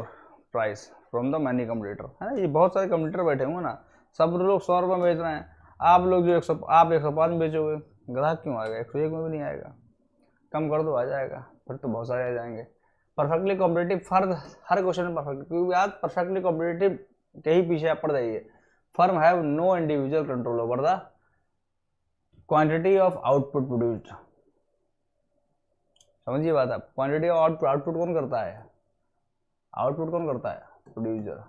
price from the many competitor, है ना। ये बहुत सारे कंपटीटर बैठे हुए ना, सब लोग 100 रुपये में बेच रहे हैं, आप लोग जो 105 में बेचोगे, ग्राहक क्यों आएगा? 101 में भी नहीं आएगा। कम कर दो, आ जाएगा, फिर तो बहुत सारे आ जाएंगे। परफेक्टली कॉम्पिटिटिव फर्म, हर क्वेश्चन में परफेक्ट, क्योंकि आज परफेक्टली कॉम्पिटिटिव के ही पीछे आप पड़ जाइए। Firm have no individual control over the quantity of output produced. समझिए बात आप, क्वांटिटी ऑफ आउटपुट कौन करता है? आउटपुट कौन करता है? Producer.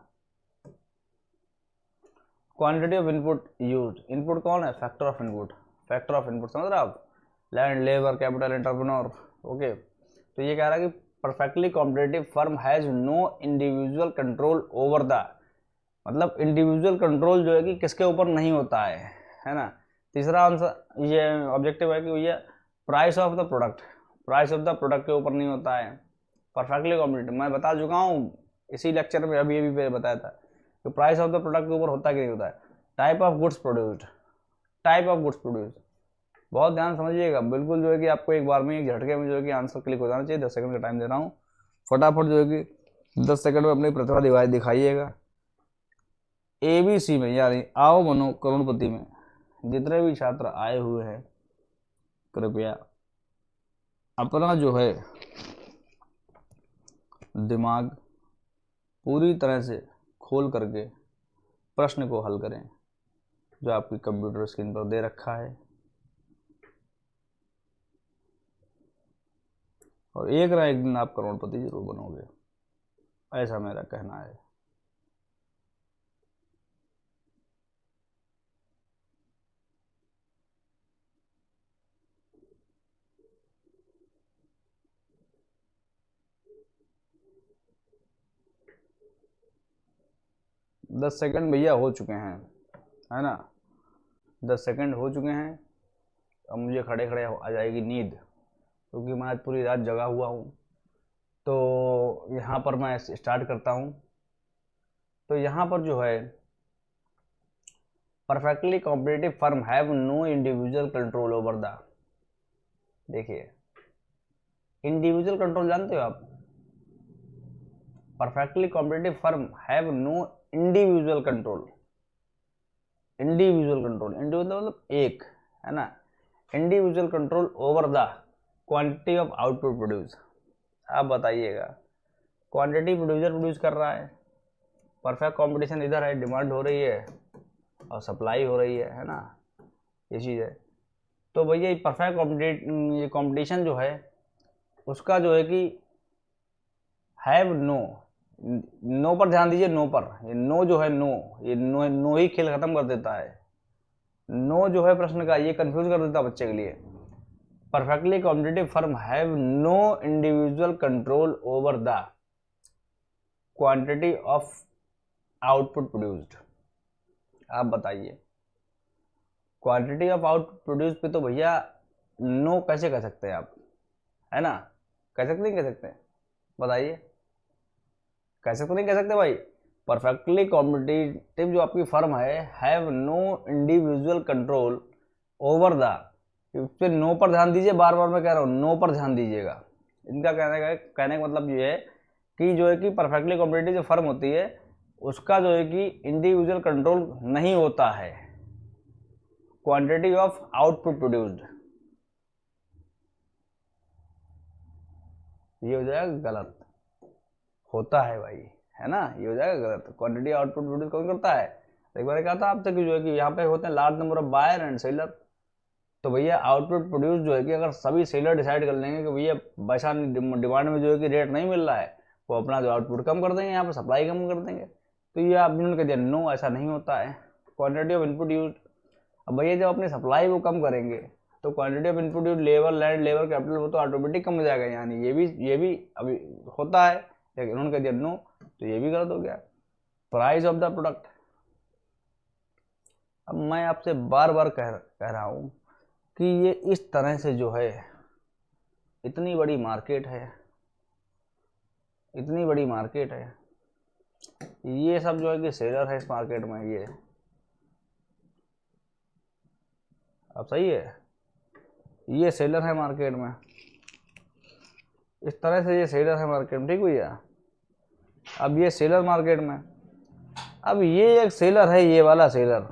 Quantity of input used, input कौन है? Factor of input, factor of input, समझ रहे आप? Land, labour, capital, entrepreneur. Okay, तो ये कह रहा है कि perfectly competitive firm has no individual control over the, मतलब इंडिविजुअल कंट्रोल जो है कि किसके ऊपर नहीं होता है ना। तीसरा आंसर ये ऑब्जेक्टिव है कि भैया price of the product, price of the product के ऊपर नहीं होता है। परफेक्टली कॉम्पिटिटिव मैं बता चुका हूँ इसी लेक्चर में, अभी अभी बताया था कि प्राइस ऑफ द प्रोडक्ट के ऊपर होता कि नहीं होता है। Type of goods produced, type of goods produced, बहुत ध्यान समझिएगा, बिल्कुल जो है कि आपको एक बार में एक झटके में जो है कि आंसर क्लिक हो जाना चाहिए। 10 सेकंड का टाइम दे रहा हूँ, फटाफट जो है कि 10 सेकंड में अपनी प्रतिभा दिखाइएगा। ABC में यानी आओ बनो करोड़पति में जितने भी छात्र आए हुए हैं, कृपया अपना जो है दिमाग पूरी तरह से खोल करके प्रश्न को हल करें जो आपकी कंप्यूटर स्क्रीन पर दे रखा है, और एक ना एक दिन आप करोड़पति जरूर बनोगे, ऐसा मेरा कहना है। दस सेकंड भैया हो चुके हैं, है ना, 10 सेकंड हो चुके हैं। अब मुझे खड़े खड़े आ जाएगी नींद, क्योंकि मैं आज पूरी रात जगा हुआ हूँ। तो यहाँ पर मैं स्टार्ट करता हूँ। तो यहाँ पर जो है perfectly competitive firm have no individual control over the, देखिए इंडिविजुअल कंट्रोल जानते हो आप? Perfectly competitive firm have no individual control, individual control, individual मतलब एक, है ना, individual control over the quantity of output produce. आप बताइएगा, क्वांटिटी प्रोड्यूसर प्रोड्यूस कर रहा है, परफेक्ट कंपटीशन इधर है, डिमांड हो रही है और सप्लाई हो रही है ना, ये चीज़ है। तो भैया ये परफेक्ट कंपटीशन जो है उसका जो है कि हैव नो, नो पर ध्यान दीजिए, नो पर, ये नो जो है नो, ये नो, नो ही खेल खत्म कर देता है। नो जो है प्रश्न का ये कंफ्यूज कर देता है बच्चे के लिए। Perfectly competitive firm have no individual control over the quantity of output produced. आप बताइए, क्वांटिटी ऑफ आउटपुट प्रोड्यूस पे तो भैया नो कैसे कह सकते हैं आप, है ना? कह सकते नहीं कह सकते? बताइए, कह सकते नहीं कह सकते भाई? परफेक्टली कॉम्पिटिटिव जो आपकी फर्म है have no individual control over the, इस पे नो पर ध्यान दीजिए, बार बार मैं कह रहा हूँ नो पर ध्यान दीजिएगा। इनका कहने का मतलब ये है कि जो है कि परफेक्टली कॉम्पिटिटिव जो फर्म होती है उसका जो है कि इंडिविजुअल कंट्रोल नहीं होता है क्वांटिटी ऑफ आउटपुट प्रोड्यूस्ड। ये हो जाएगा गलत, होता है भाई, है ना, ये हो जाएगा गलत। क्वांटिटी आउटपुट प्रोड्यूस कौन करता है? एक बार कहा था आपसे कि जो है कि यहाँ पे होते हैं large number of buyer and seller. तो भैया आउटपुट प्रोड्यूस जो है कि अगर सभी सेलर डिसाइड कर लेंगे कि भैया वैसा डिमांड में जो है कि रेट नहीं मिल रहा है, वो अपना जो आउटपुट कम कर देंगे, यहाँ पर सप्लाई कम कर देंगे। तो ये आप जिन्होंने कह दिया नो, ऐसा नहीं होता है। क्वांटिटी ऑफ इनपुट यूज, अब भैया जब अपनी सप्लाई को कम करेंगे तो quantity of input use, labour, land, labour, capital, वो तो ऑटोमेटिक कम हो जाएगा, यानी ये भी अभी होता है, लेकिन उन्होंने कह दिया नो, तो ये भी गलत हो गया। प्राइस ऑफ द प्रोडक्ट, अब मैं आपसे बार बार कह रहा हूँ कि ये इस तरह से जो है, इतनी बड़ी मार्केट है, इतनी बड़ी मार्केट है, ये सब जो है कि सेलर है इस मार्केट में, ये अब सही है, ये सेलर है मार्केट में, इस तरह से ये सेलर है मार्केट में, ठीक भैया। अब ये सेलर मार्केट में, अब ये एक सेलर है, ये वाला सेलर,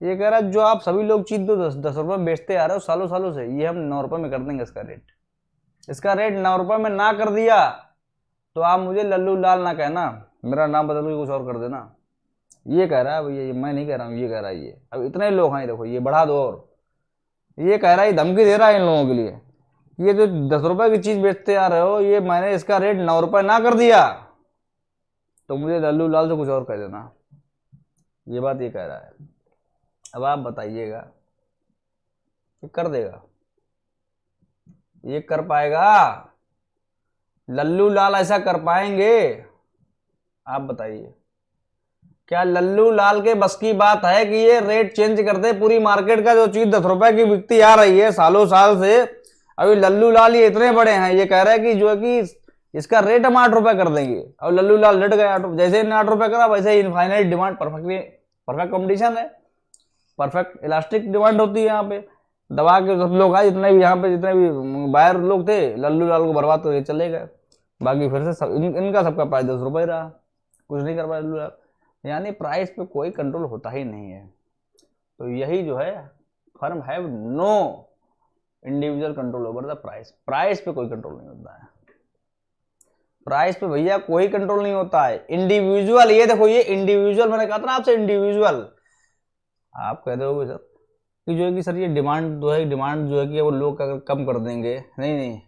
ये कह रहा है जो आप सभी लोग चीज तो 10 रुपए में बेचते आ रहे हो सालों सालों से, ये हम 9 रुपए में कर देंगे इसका रेट। इसका रेट 9 रुपए में ना कर दिया तो आप मुझे लल्लू लाल ना कहना, मेरा नाम बदल के कुछ और कर देना। ये कह रहा है भैया, ये मैं नहीं कह रहा हूँ, ये कह रहा है ये। अब इतने लोग हैं, देखो ये बढ़ा दो, और ये कह रहा है, धमकी दे रहा है इन लोगों के लिए, ये जो 10 रुपए की चीज बेचते आ रहे हो, ये मैंने इसका रेट 9 रुपए ना कर दिया तो मुझे लल्लू लाल से कुछ और कह देना। ये बात ये कह रहा है। अब आप बताइएगा, ये कर देगा, ये कर पाएगा? लल्लू लाल ऐसा कर पाएंगे? आप बताइए, क्या लल्लू लाल के बस की बात है कि ये रेट चेंज कर दे? पूरी मार्केट का जो चीज 10 रुपए की बिकती आ रही है सालों साल से, अभी लल्लू लाल ये इतने बड़े हैं, ये कह रहे हैं कि जो है कि इसका रेट हम 8 रुपए कर देंगे। और लल्लू लाल लट गए 8 रुपए, जैसे इन्हें 8 रुपए करा वैसे ही इनफाइनाइट डिमांड, परफेक्ट कॉम्पिटिशन है, परफेक्ट इलास्टिक डिमांड होती है यहाँ पे। दबा के सब लोग आए, जितने भी यहाँ पे जितने भी बायर लोग थे, लल्लू लाल को बर्बाद करके चले गए। बाकी फिर से इनका सबका प्राइस 10 रुपए रहा, कुछ नहीं कर पाए लल्लू लाल। यानी प्राइस पे कोई कंट्रोल होता ही नहीं है। तो यही जो है, firm have no individual control over the price. Price पे कोई कंट्रोल नहीं होता है, प्राइस पे भैया कोई कंट्रोल नहीं होता है। इंडिविजुअल, ये देखो ये इंडिविजुअल, मैंने कहा था ना आपसे इंडिविजुअल। आप कह दोगे सर कि जो है कि सर ये डिमांड जो है, डिमांड जो है कि वो लोग अगर कम कर देंगे, नहीं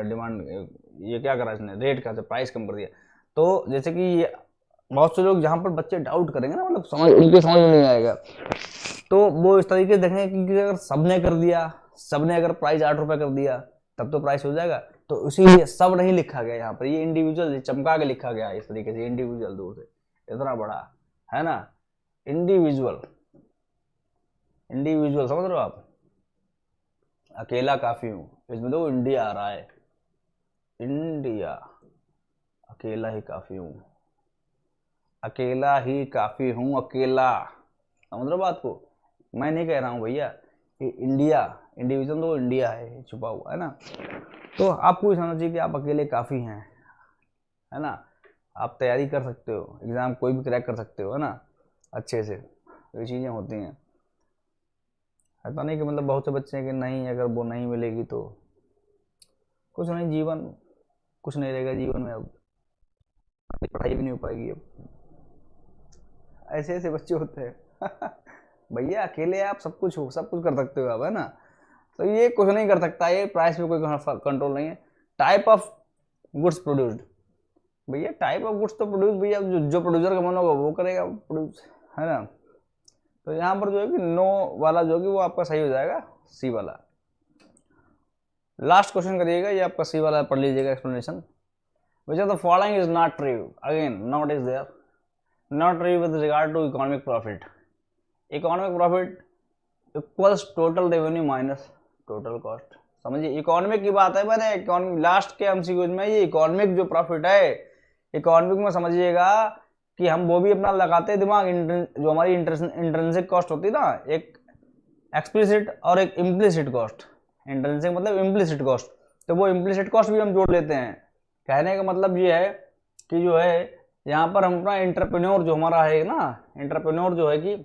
डिमांड ये क्या करा इसने, रेट का प्राइस कम कर दिया। तो जैसे कि ये बहुत से लोग जहाँ पर बच्चे डाउट करेंगे ना, मतलब उनके समझ में नहीं आएगा, तो वो इस तरीके से देखेंगे कि अगर सबने कर दिया, सबने अगर प्राइस 8 रुपए कर दिया तब तो प्राइस हो जाएगा। तो इसीलिए सब नहीं लिखा गया यहाँ पर, ये इंडिविजुअल चमका के लिखा गया इस तरीके से, इंडिविजुअल दूर से इतना बड़ा है ना, इंडिविजुअल। इंडिविजुअल समझ रहे हो आप? अकेला काफी हूं, इसमें तो इंडिया आ रहा है, इंडिया, अकेला ही काफी हूं, अकेला ही काफी हूं, अकेला। समझ रहे हो बात को? मैं नहीं कह रहा हूं भैया कि इंडिया, इंडिविजुअल तो इंडिया है, छुपा हुआ है ना। तो आपको भी समझना चाहिए कि आप अकेले काफी हैं, है ना। आप तैयारी कर सकते हो, एग्जाम कोई भी क्रैक कर सकते हो, है ना, अच्छे से। ये चीजें होती हैं, ऐसा नहीं कि मतलब बहुत से बच्चे हैं कि नहीं, अगर वो नहीं मिलेगी तो कुछ नहीं, जीवन कुछ नहीं रहेगा जीवन में, अब पढ़ाई भी नहीं हो पाएगी। अब ऐसे ऐसे बच्चे होते हैं भैया अकेले आप सब कुछ हो, सब कुछ कर सकते हो आप, है ना। तो ये कुछ नहीं कर सकता, ये प्राइस पे कोई कंट्रोल नहीं है। टाइप ऑफ गुड्स प्रोड्यूस्ड, भैया टाइप ऑफ गुड्स तो प्रोड्यूस भैया जो प्रोड्यूसर का मन होगा वो करेगा प्रोड्यूस, है ना। तो यहाँ पर जो है कि नो वाला जो है कि वो आपका सही हो जाएगा, सी वाला। लास्ट क्वेश्चन करिएगा, ये आपका सी वाला पढ़ लीजिएगा explanation. Which of the following is not true, again not is there, not true with regard to economic profit. Economic profit equals total revenue minus total cost. समझिए इकोनॉमिक की बात है, मैंने इकोनॉमिक लास्ट के एमसीक्यूज में ये economic जो profit है, इकोनॉमिक में समझिएगा कि हम वो भी अपना लगाते हैं दिमाग, जो हमारी इंट्रिंसिक कॉस्ट होती है ना, एक एक्सप्लिसिट और एक इम्प्लिसिट कॉस्ट। इंट्रिंसिक मतलब इम्प्लिसिट कॉस्ट, तो वो इम्प्लिसिट कॉस्ट भी हम जोड़ लेते हैं। कहने का मतलब ये है कि जो है यहाँ पर हम अपना इंटरप्रेन्योर जो हमारा है ना, इंटरप्रेन्योर जो है कि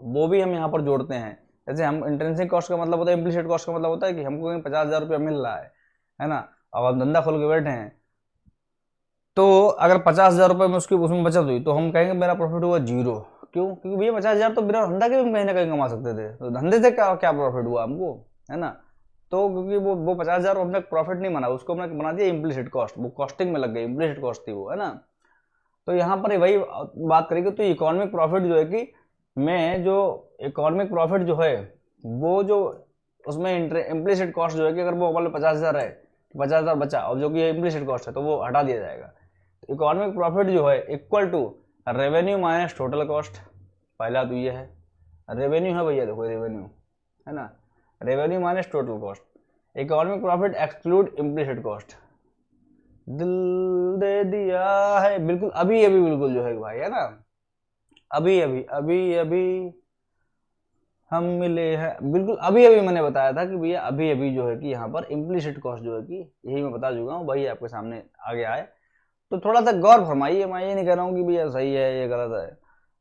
वो भी हम यहाँ पर जोड़ते हैं। जैसे हम इंट्रिंसिक कॉस्ट का मतलब होता है, इम्प्लिसिट कॉस्ट का मतलब होता है कि हमको 50,000 रुपया मिल रहा है ना, अब हम धंधा खोल के बैठे हैं, तो अगर 50,000 रुपये में उसमें बचत हुई तो हम कहेंगे मेरा प्रॉफिट हुआ 0। क्यों? क्योंकि भैया 50,000 तो बिना धंधा के भी कहीं ना कहीं कमा सकते थे, तो धंधे से क्या क्या प्रॉफिट हुआ हमको, है ना। तो क्योंकि वो 50,000 हमने प्रॉफिट नहीं माना, उसको हमने बना दिया इम्प्लिसिट कॉस्ट, वो कॉस्टिंग में लग गई, इम्प्लिसिट कॉस्ट थी वो, है ना। तो यहाँ पर वही बात करेंगे, तो इकोनॉमिक प्रॉफिट जो है कि मैं जो इकोनॉमिक प्रॉफिट जो है वो जो उसमें इम्प्लिसिट कॉस्ट जो है कि अगर वो वाले 50,000 है, 50,000 बचा और जो कि इम्प्लिसिट कॉस्ट है तो वो हटा दिया जाएगा। इकोनॉमिक प्रॉफिट जो है equal to revenue minus total cost. पहला तो ये है, रेवेन्यू है भैया, देखो रेवेन्यू है ना, revenue minus total cost. Economic profit exclude implicit cost. दिल दे दिया है बिल्कुल अभी अभी, बिल्कुल जो है भाई, है ना, अभी अभी अभी अभी हम मिले हैं, बिल्कुल अभी अभी मैंने बताया था कि भैया अभी अभी जो है कि यहाँ पर इम्प्लिसिट कॉस्ट जो है कि यही मैं बता चुका हूँ, वही आपके सामने आगे आए। तो थोड़ा सा गौर फरमाइए, मैं ये नहीं कह रहा हूँ कि भैया सही है ये गलत है,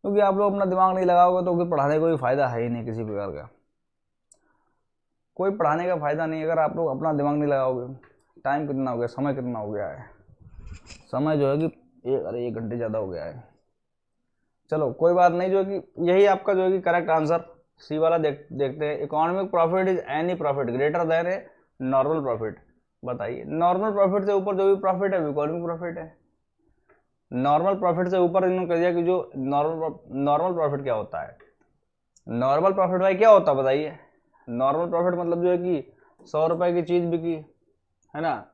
क्योंकि आप लोग अपना दिमाग नहीं लगाओगे तो फिर पढ़ाने का कोई फायदा है ही नहीं किसी प्रकार का। कोई पढ़ाने का फायदा नहीं अगर आप लोग अपना दिमाग नहीं लगाओगे। टाइम कितना हो गया, समय कितना हो गया है, समय जो है कि अरे 1 घंटे ज़्यादा हो गया है। चलो कोई बात नहीं, जो है कि यही आपका जो है कि करेक्ट आंसर सी वाला देखते हैं। Economic profit is any profit greater than a normal profit. बताइए, नॉर्मल प्रॉफिट से ऊपर जो भी प्रॉफिट है वो इकोनॉमिक प्रॉफिट है। नॉर्मल प्रॉफिट से ऊपर इन्होंने कह दिया कि जो नॉर्मल प्रॉफिट क्या होता है। नॉर्मल प्रॉफिट भाई क्या होता है बताइए। नॉर्मल प्रॉफिट मतलब जो है कि 100 रुपए की चीज़ बिकी, है ना,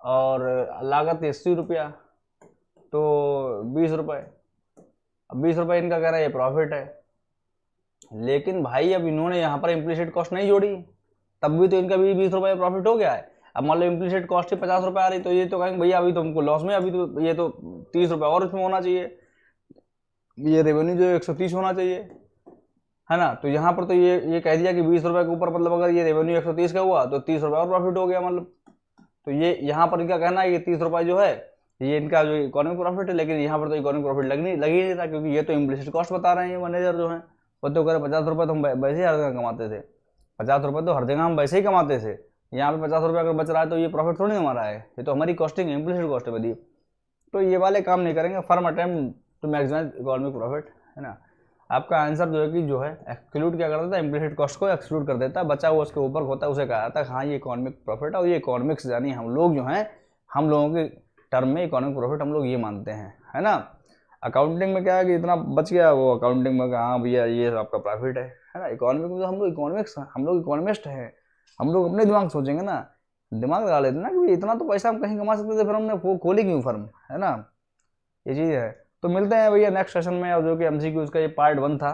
और लागत 80 रुपया, तो 20 रुपए। अब 20 रुपए इनका कह रहा है ये प्रॉफिट है। लेकिन भाई अब इन्होंने यहाँ पर इम्प्लीसिट कॉस्ट नहीं जोड़ी, तब भी तो इनका भी 20 रुपये प्रॉफिट हो गया है। अब मान लो इम्प्लीसिट कॉस्ट ही 50 रुपये आ रही, तो ये तो कहेंगे भैया अभी तो हमको लॉस में, अभी तो ये तो 30 रुपये और इसमें होना चाहिए, ये रेवेन्यू जो 130 होना चाहिए, है ना। तो यहाँ पर तो ये कह दिया कि 20 रुपये के ऊपर, मतलब अगर ये रेवेन्यू 130 का हुआ तो 30 रुपये और प्रॉफिट हो गया, मतलब। तो ये यहाँ पर इनका कहना है कि 30 रुपये जो है ये इनका जो इकोनॉमिक प्रॉफिट है, लेकिन यहाँ पर तो इकोनॉमिक प्रॉफिट लग ही नहीं था, क्योंकि ये तो इम्प्लिसिट कॉस्ट बता रहे हैं ये मैनेजर जो है। वो तो कह रहे 50 रुपये तो हम वैसे ही हर जगह कमाते थे, 50 रुपये तो हर जगह हम वैसे ही कमाते थे, यहाँ पे 50 रुपये अगर बच रहा है तो ये प्रॉफिट थोड़ी हमारा है, ये तो हमारी कॉस्टिंग है, इम्प्लिसिट कॉस्ट है बदी। तो ये वाले काम नहीं करेंगे। Firm attempt to maximise economic profit, है ना। आपका आंसर जो है कि जो है एक्सक्लूड क्या कर देता है, इम्प्लिसिट कॉस्ट को एक्सक्लूड कर देता है, बचा हुआ उसके ऊपर होता है, उसे कहा जाता है हाँ ये इकोनॉमिक प्रॉफिट है। और ये इकोनॉमिक्स यानी हम लोग जो हैं, हम लोगों के टर्म में इकोनॉमिक प्रॉफिट हम लोग ये मानते हैं, है ना। अकाउंटिंग में क्या है कि इतना बच गया, वो अकाउंटिंग में हाँ भैया ये आपका प्रॉफिट है ना। इकोनॉमिक में तो हम लोग इकोनॉमिक्स, हम लोग इकोनॉमिस्ट हैं, हम लोग अपने दिमाग सोचेंगे ना, दिमाग लगा लेते ना कि इतना तो पैसा हम कहीं कमा सकते थे, फिर हमने वो खोली क्यों फर्म, है ना। ये चीज़ है। तो मिलते हैं भैया नेक्स्ट सेशन में, और जो कि एमसीक्यूज का ये पार्ट 1 था,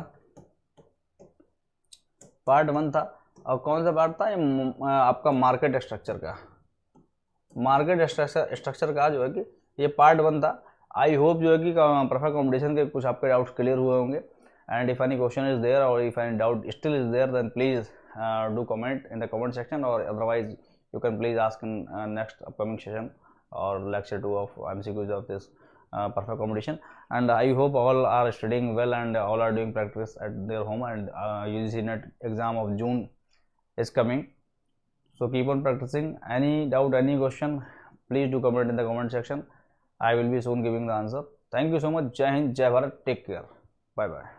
पार्ट 1 था। और कौन सा पार्ट था ये, आपका मार्केट स्ट्रक्चर का, मार्केट स्ट्रक्चर का जो है कि ये पार्ट 1 था। आई होप जो है कि परफेक्ट कॉम्पिटिशन के कुछ आपके डाउट्स क्लियर हुए होंगे। And if any question is there और if any doubt still is there, then please do comment in the comment section, और otherwise you can please ask in next upcoming session or lecture 2 of MCQs of this perfect competition. And I hope all are studying well and all are doing practice at their home, and UGC NET exam of June is coming, so keep on practicing. Any doubt, any question, please do comment in the comment section. I will be soon giving the answer. Thank you so much. Jai Hind, Jai Bharat. Take care. Bye bye.